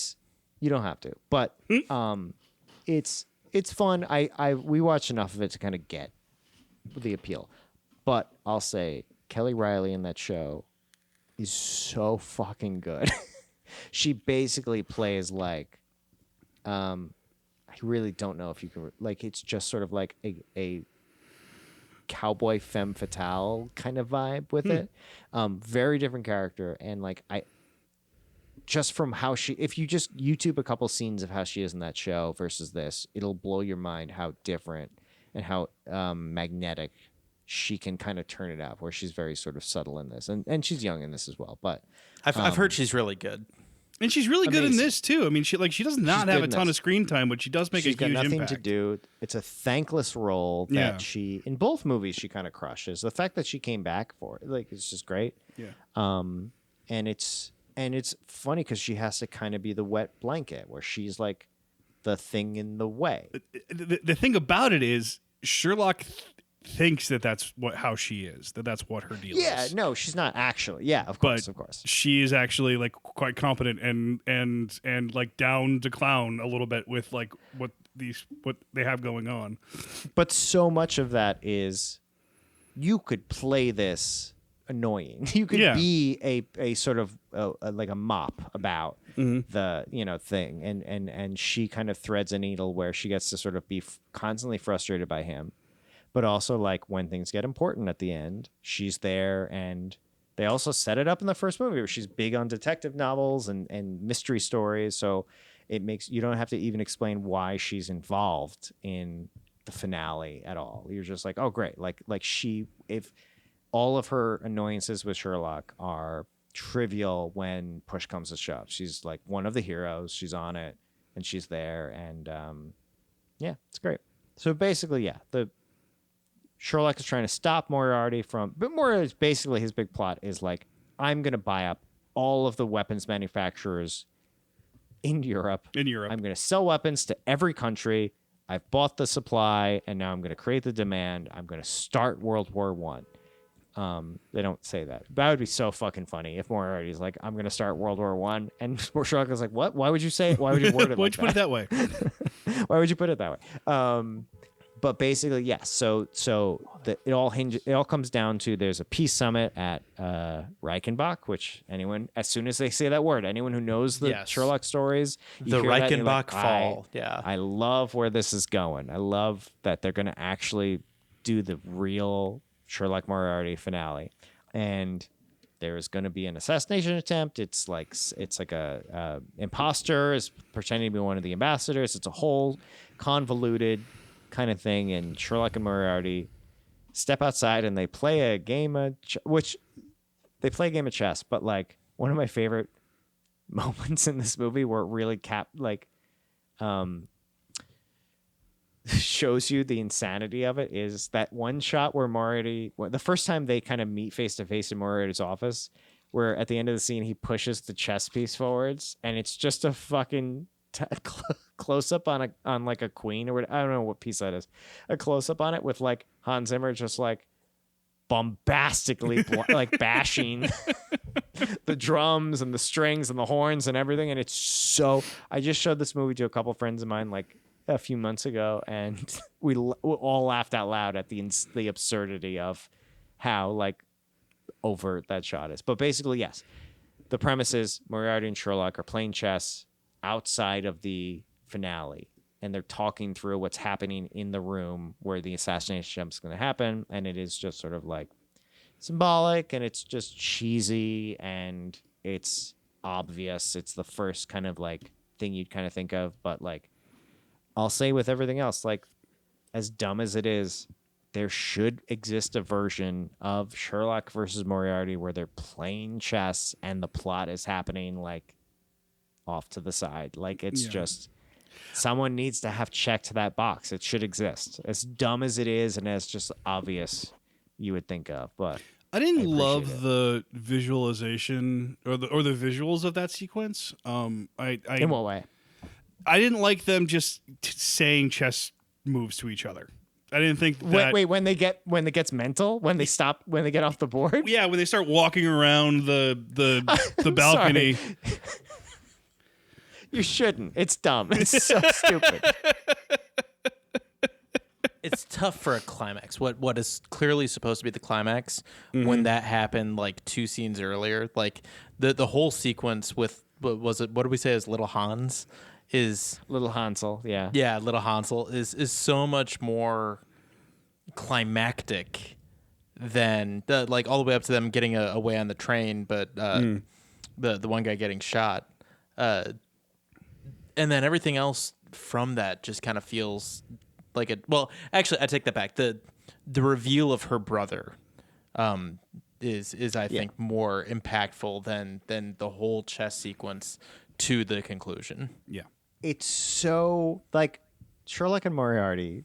don't have to, but it's fun. We watched enough of it to kind of get the appeal. But I'll say Kelly Reilly in that show is so fucking good. She basically plays like I really don't know if you can like it's just sort of like a cowboy femme fatale kind of vibe with it. Very different character, and like I just from how if you just YouTube a couple scenes of how she is in that show versus this, it'll blow your mind how different and how magnetic she can kind of turn it out, where she's very sort of subtle in this, and she's young in this as well. But I've heard she's really good. And she's really good in amazing. this too. I mean, she does not She's have good a in ton this. of screen time, but she does make She's a got huge nothing impact. to do. It's a thankless role that Yeah. she in both movies she kind of crushes. The fact that she came back for it, like, it's just great. Yeah. And it's funny because she has to kind of be the wet blanket where she's like the thing in the way. The thing about it is Sherlock thinks that that's how she is. That's what her deal Yeah, is. no, she's not actually. Yeah, of But course. she is actually like quite competent and like down to clown a little bit with like what they have going on. But so much of that is you could play this annoying. You could Yeah. be a sort of like a mop about the thing, and she kind of threads a needle where she gets to sort of be constantly frustrated by him, but also like when things get important at the end, she's there. And they also set it up in the first movie where she's big on detective novels and mystery stories, so it makes you don't have to even explain why she's involved in the finale at all. You're just like, oh great, like if all of her annoyances with Sherlock are trivial when push comes to shove. She's like one of the heroes. She's on it, and she's there, and yeah, it's great. So basically, yeah, the Sherlock is trying to stop Moriarty from, but Moriarty's basically his big plot is like, I'm going to buy up all of the weapons manufacturers in Europe. In Europe. I'm going to sell weapons to every country. I've bought the supply, and now I'm going to create the demand. I'm going to start World War One. They don't say that. That would be so fucking funny if Moriarty's like, I'm going to start World War One, and Sherlock is like, what? Why would you say it? Why would you word it Why'd like you put it that way? Why would you put it that way? But basically, yes. So it all comes down to there's a peace summit at Reichenbach, which as soon as they say that word, anyone who knows the Yes. Sherlock stories, you The hear that and you're Reichenbach like, fall. Yeah. I love where this is going. I love that they're going to actually do the real Sherlock Moriarty finale, and there's going to be an assassination attempt. It's like a imposter is pretending to be one of the ambassadors. It's a whole convoluted kind of thing, and Sherlock and Moriarty step outside and they play a game of chess. But like one of my favorite moments in this movie where it really shows you the insanity of it is that one shot where Moriarty, the first time they kind of meet face to face in Moriarty's office, where at the end of the scene he pushes the chess piece forwards, and it's just a fucking close up on like a queen or what, I don't know what piece that is. A close up on it with like Hans Zimmer just like bombastically like bashing the drums and the strings and the horns and everything, and it's so. I just showed this movie to a couple friends of mine like a few months ago, and we all laughed out loud at the absurdity of how like overt that shot is. But basically, yes, the premise is Moriarty and Sherlock are playing chess outside of the finale, and they're talking through what's happening in the room where the assassination attempt is going to happen, and it is just sort of like symbolic, and it's just cheesy, and it's obvious. It's the first kind of like thing you'd kind of think of, but like I'll say with everything else, like as dumb as it is, there should exist a version of Sherlock versus Moriarty where they're playing chess and the plot is happening like off to the side. Like it's just someone needs to have checked that box. It should exist. As dumb as it is and as just obvious you would think of, but I didn't appreciate love it. the visualization or the visuals of that sequence. In what way? I didn't like them just saying chess moves to each other. I didn't think that. Wait, when it gets mental, when they get off the board? Yeah, when they start walking around the balcony. Sorry. You shouldn't. It's dumb. It's so stupid. It's tough for a climax. What is clearly supposed to be the climax when that happened like 2 scenes earlier, like the whole sequence with what did we say is Little Hans is Little Hansel, yeah. yeah, Little Hansel is so much more climactic than like all the way up to them getting away on the train, but the one guy getting shot, and then everything else from that just kind of feels like it. Well, actually, I take that back. The reveal of her brother is I think more impactful than the whole chess sequence to the conclusion. Yeah. It's so like Sherlock and Moriarty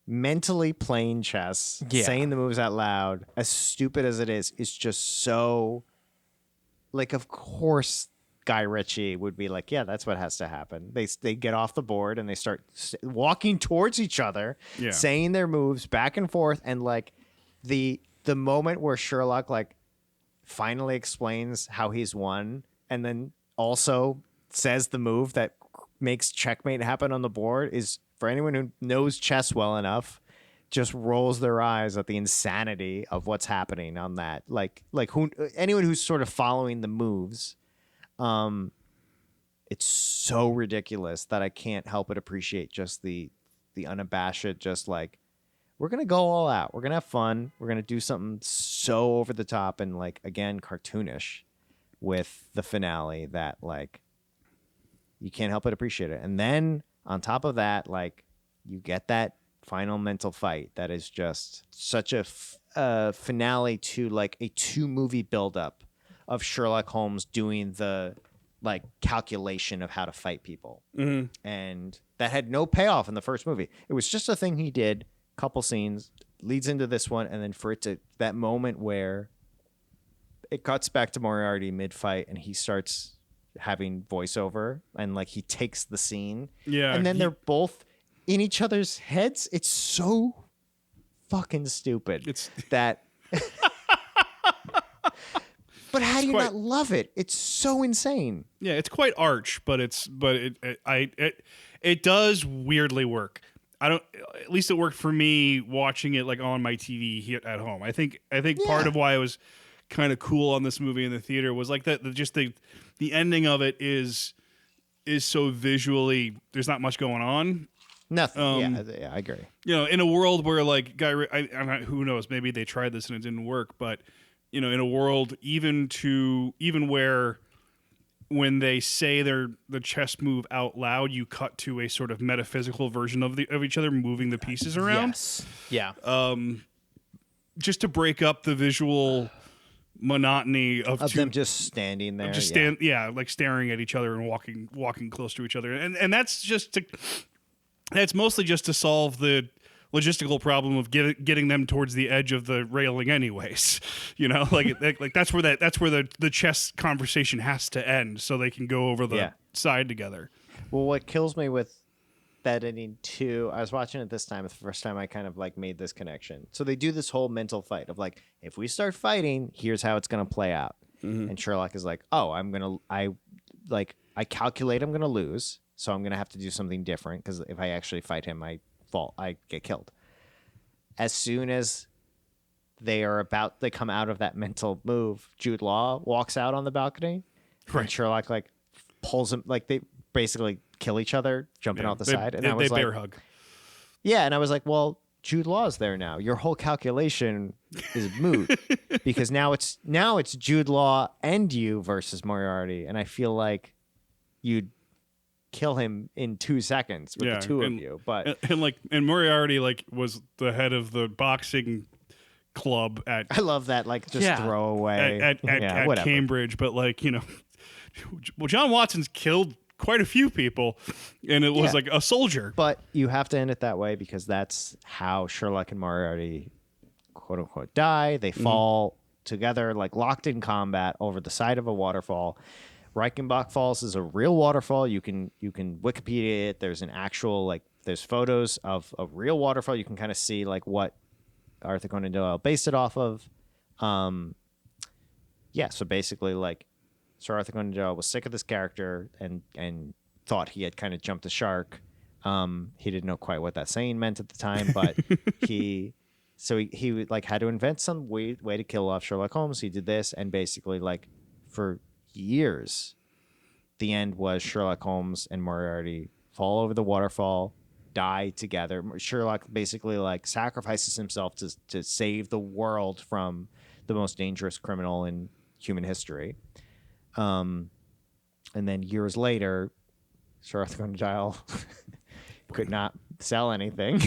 mentally playing chess, Yeah. saying the moves out loud, as stupid as it is just so like, of course Guy Ritchie would be like, yeah, that's what has to happen. They get off the board and they start walking towards each other, saying their moves back and forth, and like the moment where Sherlock like finally explains how he's won and then also says the move that makes checkmate happen on the board is, for anyone who knows chess well enough, just rolls their eyes at the insanity of what's happening on that. Anyone who's sort of following the moves, it's so ridiculous that I can't help but appreciate just the unabashed, just like, we're going to go all out. We're going to have fun. We're going to do something so over the top and, like, again, cartoonish with the finale that, like, you can't help but appreciate it. And then on top of that, like, you get that final mental fight that is just such a finale to, like, a 2-movie buildup of Sherlock Holmes doing the, like, calculation of how to fight people. Mm-hmm. And that had no payoff in the first movie. It was just a thing he did, couple scenes, leads into this one, and then for it to, that moment where it cuts back to Moriarty mid-fight and he starts having voiceover and, like, he takes the scene. Yeah. And then they're both in each other's heads. It's so fucking stupid. It's that... But how do you not love it? It's so insane. Yeah, it's quite arch, but it does weirdly work. At least it worked for me watching it like on my TV here at home. I think part of why it was kind of cool on this movie in the theater was like that. Just the ending of it is so visually. There's not much going on. Nothing. Yeah, I agree. You know, in a world where like who knows? Maybe they tried this and it didn't work, but. You know, in a world even where when they say the chess move out loud, you cut to a sort of metaphysical version of each other moving the pieces around. Yes. Yeah. Just to break up the visual monotony of them just standing there, like staring at each other and walking close to each other, and that's mostly just to solve the logistical problem of getting them towards the edge of the railing anyways. You know, like that's where the chess conversation has to end so they can go over the side together. Well, what kills me with that ending too, I was watching it this time, the first time I kind of like made this connection. So they do this whole mental fight of like, if we start fighting, here's how it's going to play out. Mm-hmm. And Sherlock is like, oh, I calculate I'm going to lose. So I'm going to have to do something different because if I actually fight him, I get killed. As soon as they come out of that mental move, Jude Law walks out on the balcony, and Sherlock like pulls him, like they basically kill each other, jumping out the side, and I was like, bear hug. Yeah, and I was like, well, Jude Law's there now. Your whole calculation is moot because now it's Jude Law and you versus Moriarty, and I feel like you'd kill him in 2 seconds with the two of you, but and Moriarty like was the head of the boxing club at. I love that, like just throw away at Cambridge, but like, you know, well, John Watson's killed quite a few people, and it was like a soldier. But you have to end it that way because that's how Sherlock and Moriarty, quote unquote, die. They fall together, like locked in combat over the side of a waterfall. Reichenbach Falls is a real waterfall. You can Wikipedia it. There's an actual there's photos of a real waterfall. You can kind of see like what Arthur Conan Doyle based it off of. So basically like Sir Arthur Conan Doyle was sick of this character and thought he had kind of jumped the shark. He didn't know quite what that saying meant at the time, but he like had to invent some way to kill off Sherlock Holmes. He did this, and basically like for years, the end was Sherlock Holmes and Moriarty fall over the waterfall, die together. Sherlock basically like sacrifices himself to save the world from the most dangerous criminal in human history. And then years later, Sir Arthur Conan Doyle could not sell anything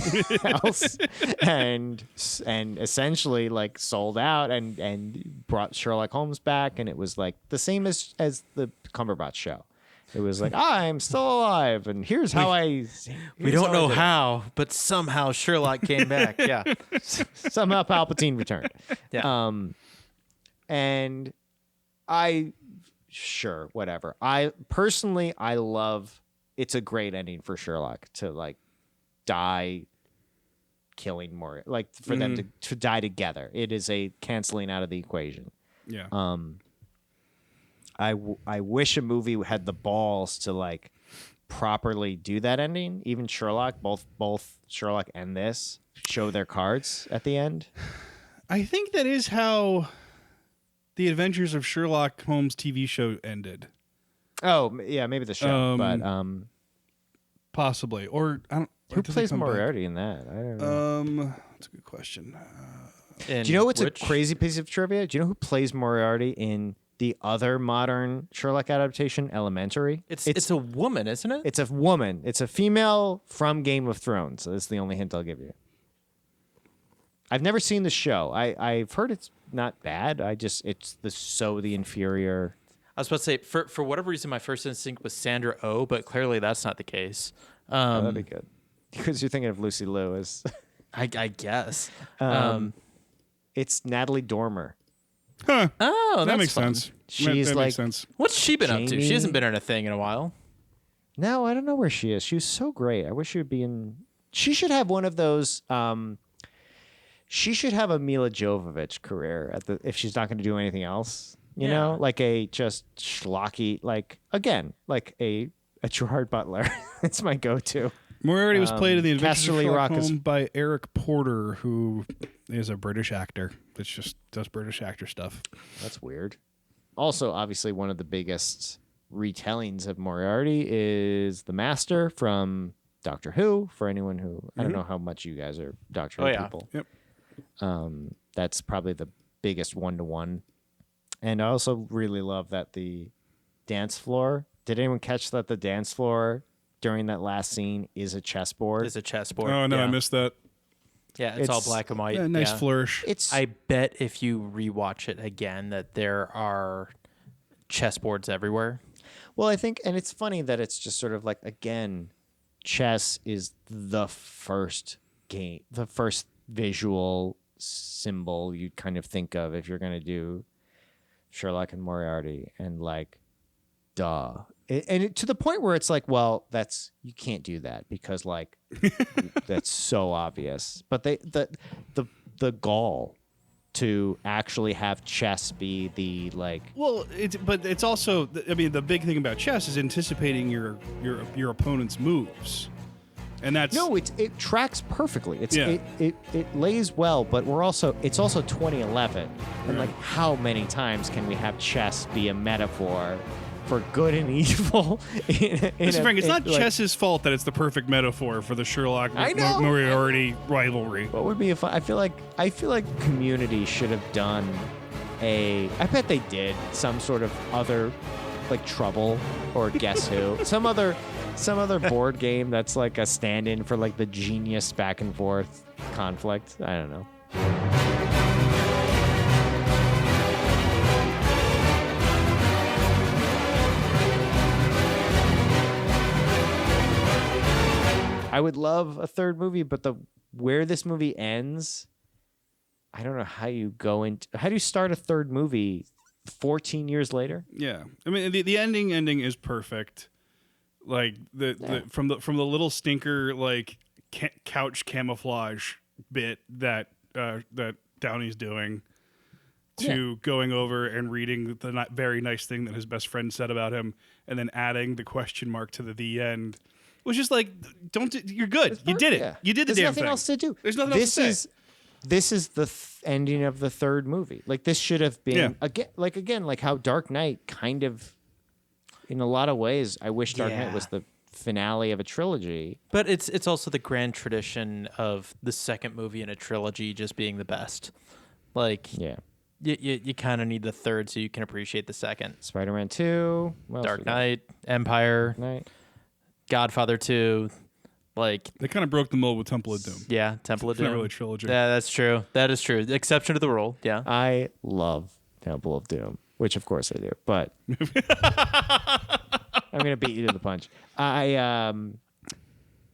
else and essentially like sold out and brought Sherlock Holmes back, and it was like the same as the Cumberbatch show. It was like, I'm still alive, and here's how We don't know how, but somehow Sherlock came back. Yeah. Somehow Palpatine returned. Yeah. And sure, whatever. I love, it's a great ending for Sherlock to like die killing more, like for them to die together. It is a canceling out of the equation. Yeah. I wish a movie had the balls to like properly do that ending. Even Sherlock, both Sherlock and this show their cards at the end. I think that is how the Adventures of Sherlock Holmes TV show ended. Oh yeah, maybe the show, but possibly. Or I don't. who plays Moriarty in that? I don't know. That's a good question. Do you know what's a crazy piece of trivia? Do you know who plays Moriarty in the other modern Sherlock adaptation, Elementary? It's a woman, isn't it? It's a woman. It's a female from Game of Thrones. So that's the only hint I'll give you. I've never seen the show. I've heard it's not bad. It's the inferior. I was about to say, for whatever reason, my first instinct was Sandra Oh, but clearly that's not the case. That'd be good. Because you're thinking of Lucy Liu as... I guess. It's Natalie Dormer. Huh. Oh, that that's makes fun. sense. She's that like... makes sense. What's she been up to? Jamie- She hasn't been in a thing in a while. No, I don't know where she is. She was so great. I wish she would be in... She should have one of those... She should have a Mila Jovovich career if she's not going to do anything else. You know, like a just schlocky, like a Gerard Butler. It's my go-to. Moriarty was played in the Adventures of Casterly Sherlock Rock is- Holmes by Eric Porter, who is a British actor that just does British actor stuff. That's weird. Also, obviously, one of the biggest retellings of Moriarty is The Master from Doctor Who. For anyone who I don't know how much you guys are Doctor Who people. Yep. That's probably the biggest one-to-one. And I also really love that the dance floor. Did anyone catch that the dance floor during that last scene is a chessboard? It's a chessboard. Oh no, yeah. I missed that. Yeah, it's all It's- black and white. Yeah, nice yeah. flourish. I bet if you rewatch it again that there are chessboards everywhere. Well, I think, and it's funny that it's just sort of like, again, chess is the first game, the first visual symbol you'd kind of think of if you're going to do Sherlock and Moriarty, and like, duh. To the point where it's like, well, you can't do that because like that's so obvious. But the gall to actually have chess be the like. Well, but it's also, I mean, the big thing about chess is anticipating your opponent's moves, and that's No, it tracks perfectly. Yeah. It lays well, but it's also 2011, and like how many times can we have chess be a metaphor for good and evil? Mr. Frank, it's not chess's fault that it's the perfect metaphor for the Sherlock I know. Moriarty rivalry. What would be if I feel like Community should have done I bet they did some sort of other like Trouble or Guess Who, some other board game that's like a stand-in for like the genius back and forth conflict. I don't know. I would love a third movie, but where this movie ends, I don't know how you how do you start a third movie 14 years later? Yeah, I mean the ending is perfect. Like from the little stinker like couch camouflage bit that Downey's doing to going over and reading the very nice thing that his best friend said about him, and then adding the question mark to the end. It was just like, you're good. You did it. Yeah. You did the There's damn thing. nothing else to do. There's nothing else to say. This is the ending of the third movie. Like this should have been again like how Dark Knight kind of, in a lot of ways, I wish Dark Knight was the finale of a trilogy. But it's also the grand tradition of the second movie in a trilogy just being the best. Like, you kind of need the third so you can appreciate the second. Spider-Man 2, Dark Knight, Empire, Godfather 2. Like, they kind of broke the mold with Temple of Doom. Yeah, Temple of It's Doom. not really a trilogy. Yeah, that's true. That is true. The exception to the rule. Yeah. I love Temple of Doom. which of course I do, but I'm going to beat you to the punch.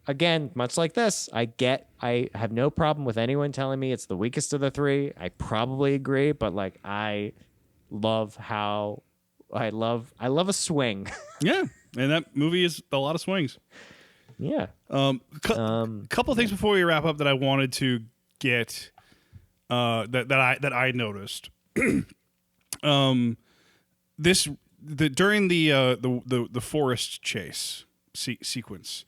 Again, much like this, I have no problem with anyone telling me it's the weakest of the three. I probably agree, but like I love a swing. Yeah, and that movie is a lot of swings. Yeah. Couple things before we wrap up that I wanted to get that I noticed. During the forest chase sequence.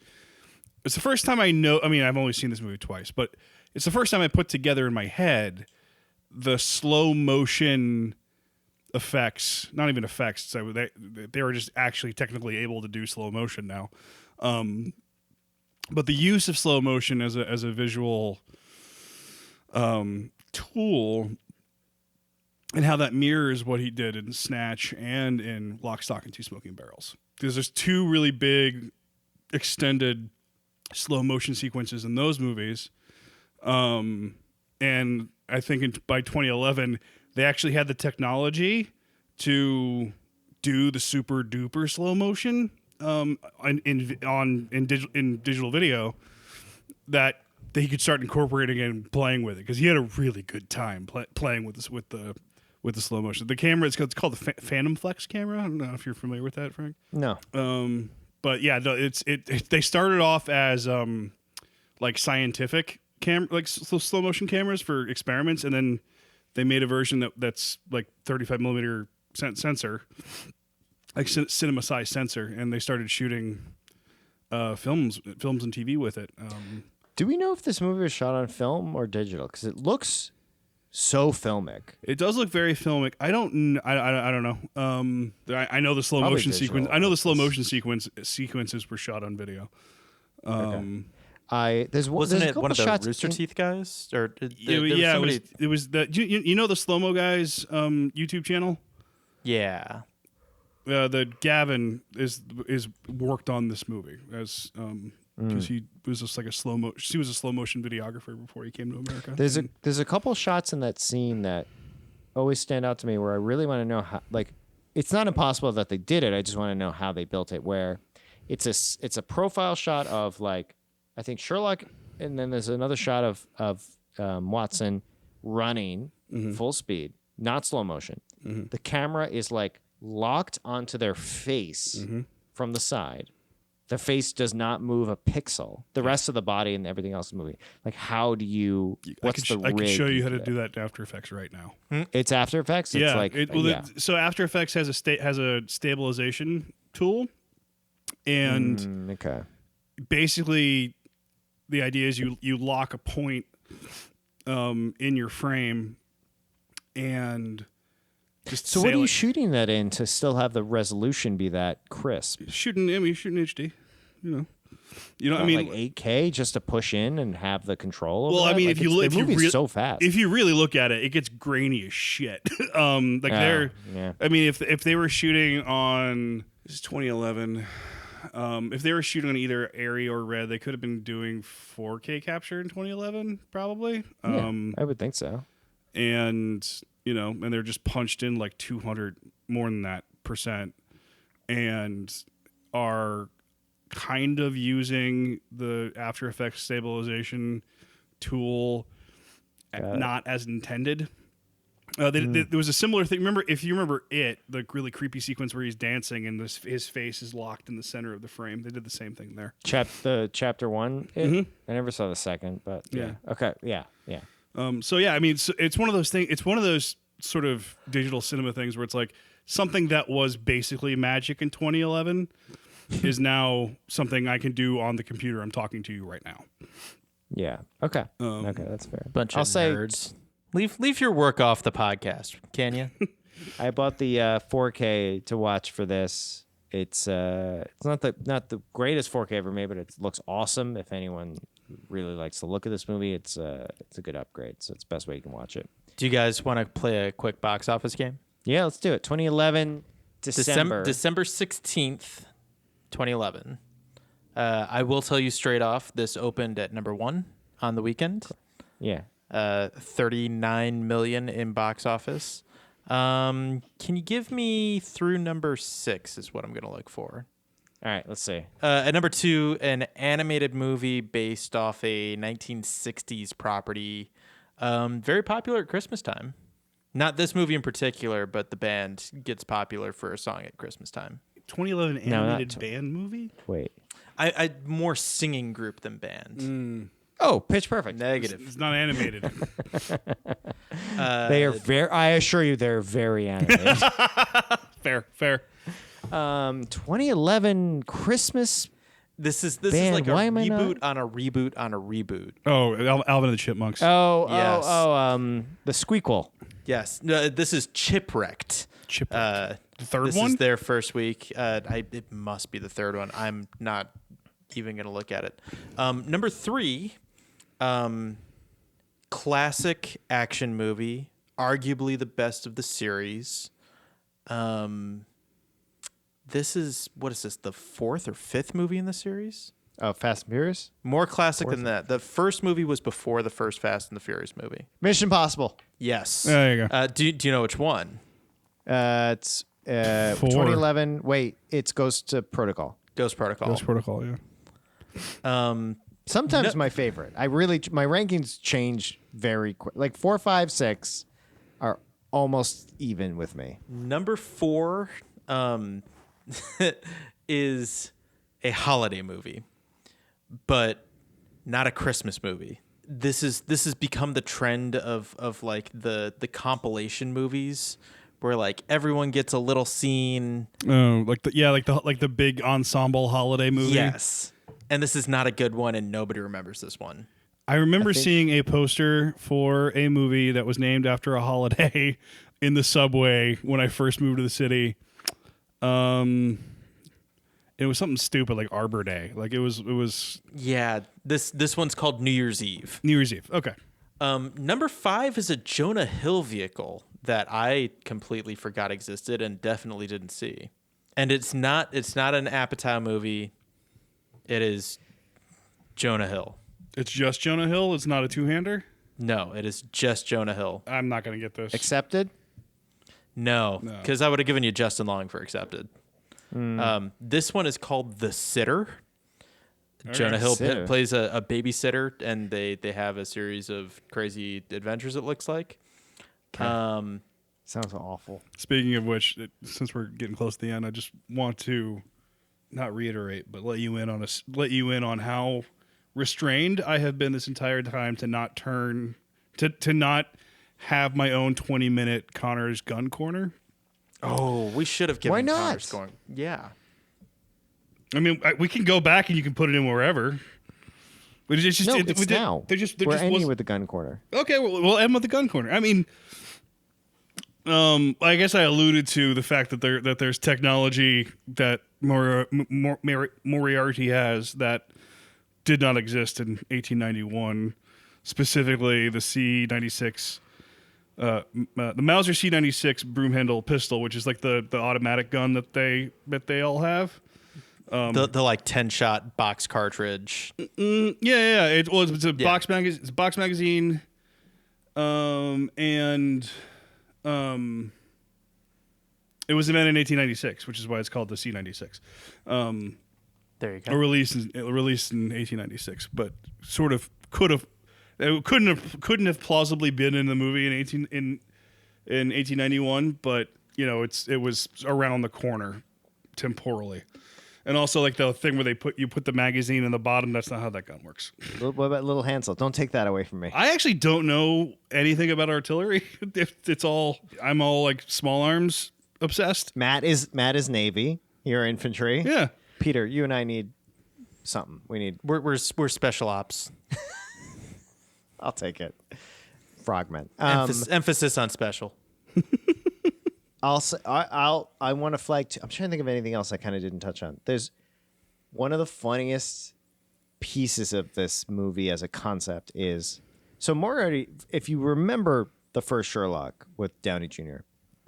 It's the first time I mean, I've only seen this movie twice, but it's the first time I put together in my head the slow motion effects. Not even effects. So they were just actually technically able to do slow motion now. But the use of slow motion as a visual tool, and how that mirrors what he did in Snatch and in Lock, Stock, and Two Smoking Barrels. Because there's two really big extended slow motion sequences in those movies. And I think by 2011, they actually had the technology to do the super duper slow motion in digital video that he could start incorporating and playing with it, because he had a really good time playing with the slow motion. The camera, it's called the Phantom Flex camera. I don't know if you're familiar with that, Frank. No. But yeah, they started off as like scientific slow motion cameras for experiments, and then they made a version that's like 35 millimeter sensor, like cinema size sensor, and they started shooting films and TV with it. Do we know if this movie was shot on film or digital? Because it looks so filmic. It does look very filmic. I don't know. I know the slow Probably motion digital. sequence. I know the slow motion sequences were shot on video. Wasn't Wasn't it one of the Rooster Teeth guys? Or it was the you know the Slow Mo Guys YouTube channel. Yeah. The Gavin is worked on this movie as because he was just like he was a slow motion videographer before he came to America. There's a couple shots in that scene that always stand out to me where I really want to know how, like, it's not impossible that they did it. I just want to know how they built it, where it's a profile shot of, like, I think Sherlock, and then there's another shot of Watson running full speed, not slow motion. Mm-hmm. The camera is like locked onto their face from the side. The face does not move a pixel. The rest of the body and everything else is moving. Like, how do you? What's the rig? I can show you how to do that in After Effects right now. It's After Effects. It's so After Effects has a stabilization tool, and basically the idea is you lock a point in your frame, and just so what are you shooting that in to still have the resolution be that crisp? Shooting HD, you know. I like mean, 8K just to push in and have the control. Well, I mean, like, if you so fast. If you really look at it, it gets grainy as shit. I mean, if they were shooting on, this is 2011. If they were shooting on either Airy or Red, they could have been doing 4K capture in 2011, probably. I would think so. And and they're just punched in like 200 more than that % and are kind of using the After Effects stabilization tool not as intended. There was a similar thing. If you remember the really creepy sequence where he's dancing and his face is locked in the center of the frame. They did the same thing there. Chapter 1? I never saw the second, but yeah. Okay, yeah. So yeah, I mean, it's one of those things. It's one of those sort of digital cinema things where it's like something that was basically magic in 2011 is now something I can do on the computer I'm talking to you right now. Yeah. Okay. Okay, that's fair. Bunch of nerds. Leave your work off the podcast, can you? I bought the 4K to watch for this. It's not the greatest 4K ever made, but it looks awesome. If anyone really likes the look of this movie, it's a good upgrade. So it's the best way you can watch it. Do you guys want to play a quick box office game? Yeah, let's do it. 2011 December 16th, 2011. I will tell you straight off, this opened at number 1 on the weekend. Yeah. 39 million in box office. Can you give me through number 6 is what I'm going to look for. All right, let's see. At number 2, an animated movie based off a 1960s property. Very popular at Christmas time. Not this movie in particular, but the band gets popular for a song at Christmas time. 2011 animated band movie? Wait. I more singing group than band. Oh, Pitch Perfect. Negative. It's not animated. They are very. I assure you, they're very animated. Fair. 2011 Christmas. This is Band, like a why am I reboot not- on a reboot on a reboot. Oh, Alvin and the Chipmunks. Yes. The Squeakquel. Yes. No, this is Chipwrecked. The third This one? is their first week. It must be the third one. I'm not even going to look at it. Number 3, classic action movie, arguably the best of the series. This is, what is this, the 4th or 5th movie in the series? Oh, Fast and Furious. More classic than that. The first movie was before the first Fast and the Furious movie. Mission Impossible. Yes. There you go. Do you know which one? It's 4. 2011. Wait, it's Ghost Protocol. Ghost Protocol. Ghost Protocol, yeah. Sometimes my favorite. My rankings change very quick. Like 4, 5, 6 are almost even with me. Number 4 is a holiday movie, but not a Christmas movie. This has become the trend of like the compilation movies where like everyone gets a little scene. Oh, like the big ensemble holiday movie. Yes. And this is not a good one, and nobody remembers this one. I remember seeing a poster for a movie that was named after a holiday in the subway when I first moved to the city. It was something stupid like Arbor Day. Like it was Yeah, this one's called New Year's Eve. New Year's Eve. Okay. Number 5 is a Jonah Hill vehicle that I completely forgot existed and definitely didn't see. And it's not an Apatow movie. It is Jonah Hill. It's just Jonah Hill. It's not a two-hander. No, it is just Jonah Hill. I'm not gonna get this. Accepted. No, because I would have given you Justin Long for Accepted. This one is called The Sitter. Jonah Hill Sitter. plays a babysitter, and they have a series of crazy adventures, it looks like. Sounds awful. Speaking of which, since we're getting close to the end, I just want to not reiterate, but let you in on how restrained I have been this entire time to not have my own 20-minute Connor's gun corner. Oh, we should have given Why not? Connor's going. Yeah. I mean, we can go back and you can put it in wherever. But it's just It's now. There We're ending wasn't- with the gun corner. Okay, we'll end with the gun corner. I mean, I guess I alluded to the fact that there's technology that Moriarty has that did not exist in 1891, specifically the C96, the Mauser C96 broom handle pistol, which is like the automatic gun that they all have. The like 10-shot box cartridge. Yeah. It's a box magazine. It's a box magazine, and it was invented in 1896, which is why it's called the C96. There you go. Released in 1896, but sort of couldn't have plausibly been in the movie in 1891, but it was around the corner temporally. And also, like the thing where you put the magazine in the bottom, that's not how that gun works. What about Little Hansel? Don't take that away from me. I actually don't know anything about artillery. I'm all like small arms obsessed. Matt is Navy. You're infantry. Yeah. Peter, you and I need something. We're special ops. I'll take it. Frogmen. Emphasis on special. I want to flag too. I'm trying to think of anything else I kind of didn't touch on. There's one of the funniest pieces of this movie as a concept is so Moriarty. If you remember the first Sherlock with Downey Jr.,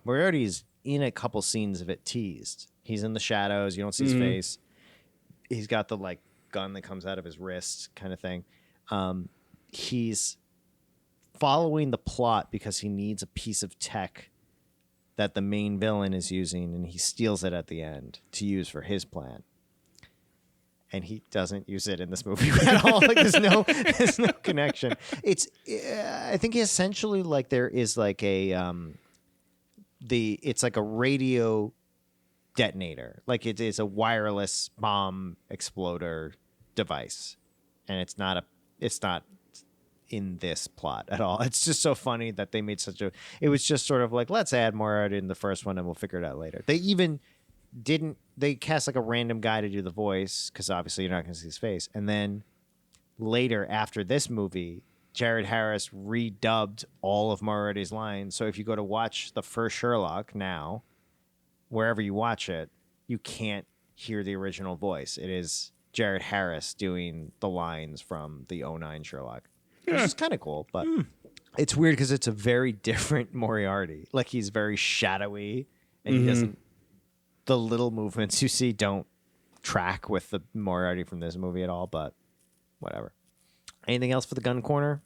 Moriarty is in a couple scenes of it teased. He's in the shadows. You don't see his face. He's got the like gun that comes out of his wrist kind of thing. He's following the plot because he needs a piece of tech that the main villain is using, and he steals it at the end to use for his plan. And he doesn't use it in this movie at all. Like there's no connection. It's I think essentially like there is like a it's like a radio detonator. Like it is a wireless bomb exploder device, and it's not in this plot at all. It's just so funny that they made it was just sort of like, let's add Moriarty in the first one and we'll figure it out later. They even they cast like a random guy to do the voice because obviously you're not going to see his face. And then later after this movie, Jared Harris redubbed all of Moriarty's lines. So if you go to watch the first Sherlock now, wherever you watch it, you can't hear the original voice. It is Jared Harris doing the lines from the '09 Sherlock. Which is kind of cool, but it's weird because it's a very different Moriarty. Like he's very shadowy, and he doesn't. The little movements you see don't track with the Moriarty from this movie at all. But whatever. Anything else for the gun corner?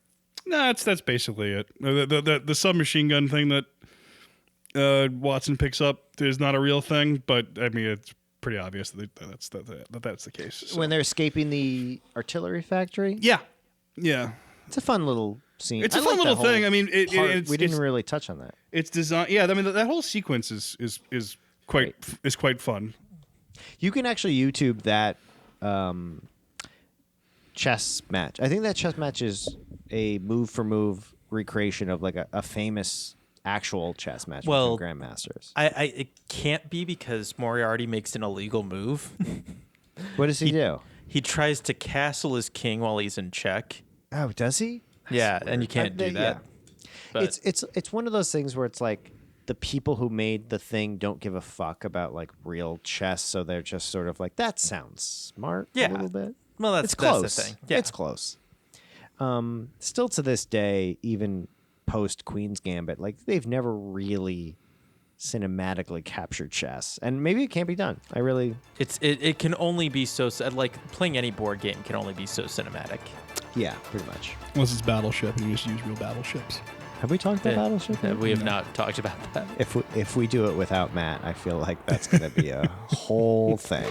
No, that's basically it. The submachine gun thing that Watson picks up is not a real thing, but I mean it's pretty obvious that's the case. So. When they're escaping the artillery factory. Yeah. It's a fun little scene. It's a fun little thing. I mean, we didn't really touch on that. It's designed. Yeah, I mean that whole sequence is quite fun. You can actually YouTube that chess match. I think that chess match is a move for move recreation of like a famous actual chess match between grandmasters. It can't be because Moriarty makes an illegal move. What does he do? He tries to castle his king while he's in check. Oh, does he? Yeah, and you can't do that. Yeah. But It's one of those things where it's like the people who made the thing don't give a fuck about like real chess, so they're just sort of like, that sounds smart a little bit. Well, that's close. the thing. Yeah. It's close. Still to this day, even post Queen's Gambit, like they've never really cinematically captured chess, and maybe it can't be done. It can only be so like playing any board game can only be so cinematic. Yeah, pretty much. Unless it's Battleship and you just use real battleships. Have we talked about Battleship? We have not talked about that. If we do it without Matt, I feel like that's going to be a whole thing.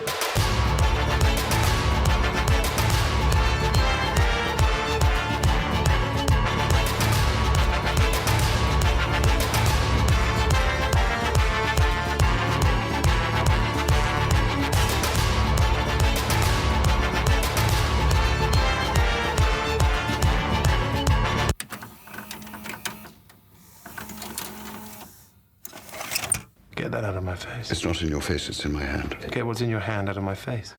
Get that out of my face. It's not in your face, it's in my hand. Get what's in your hand out of my face.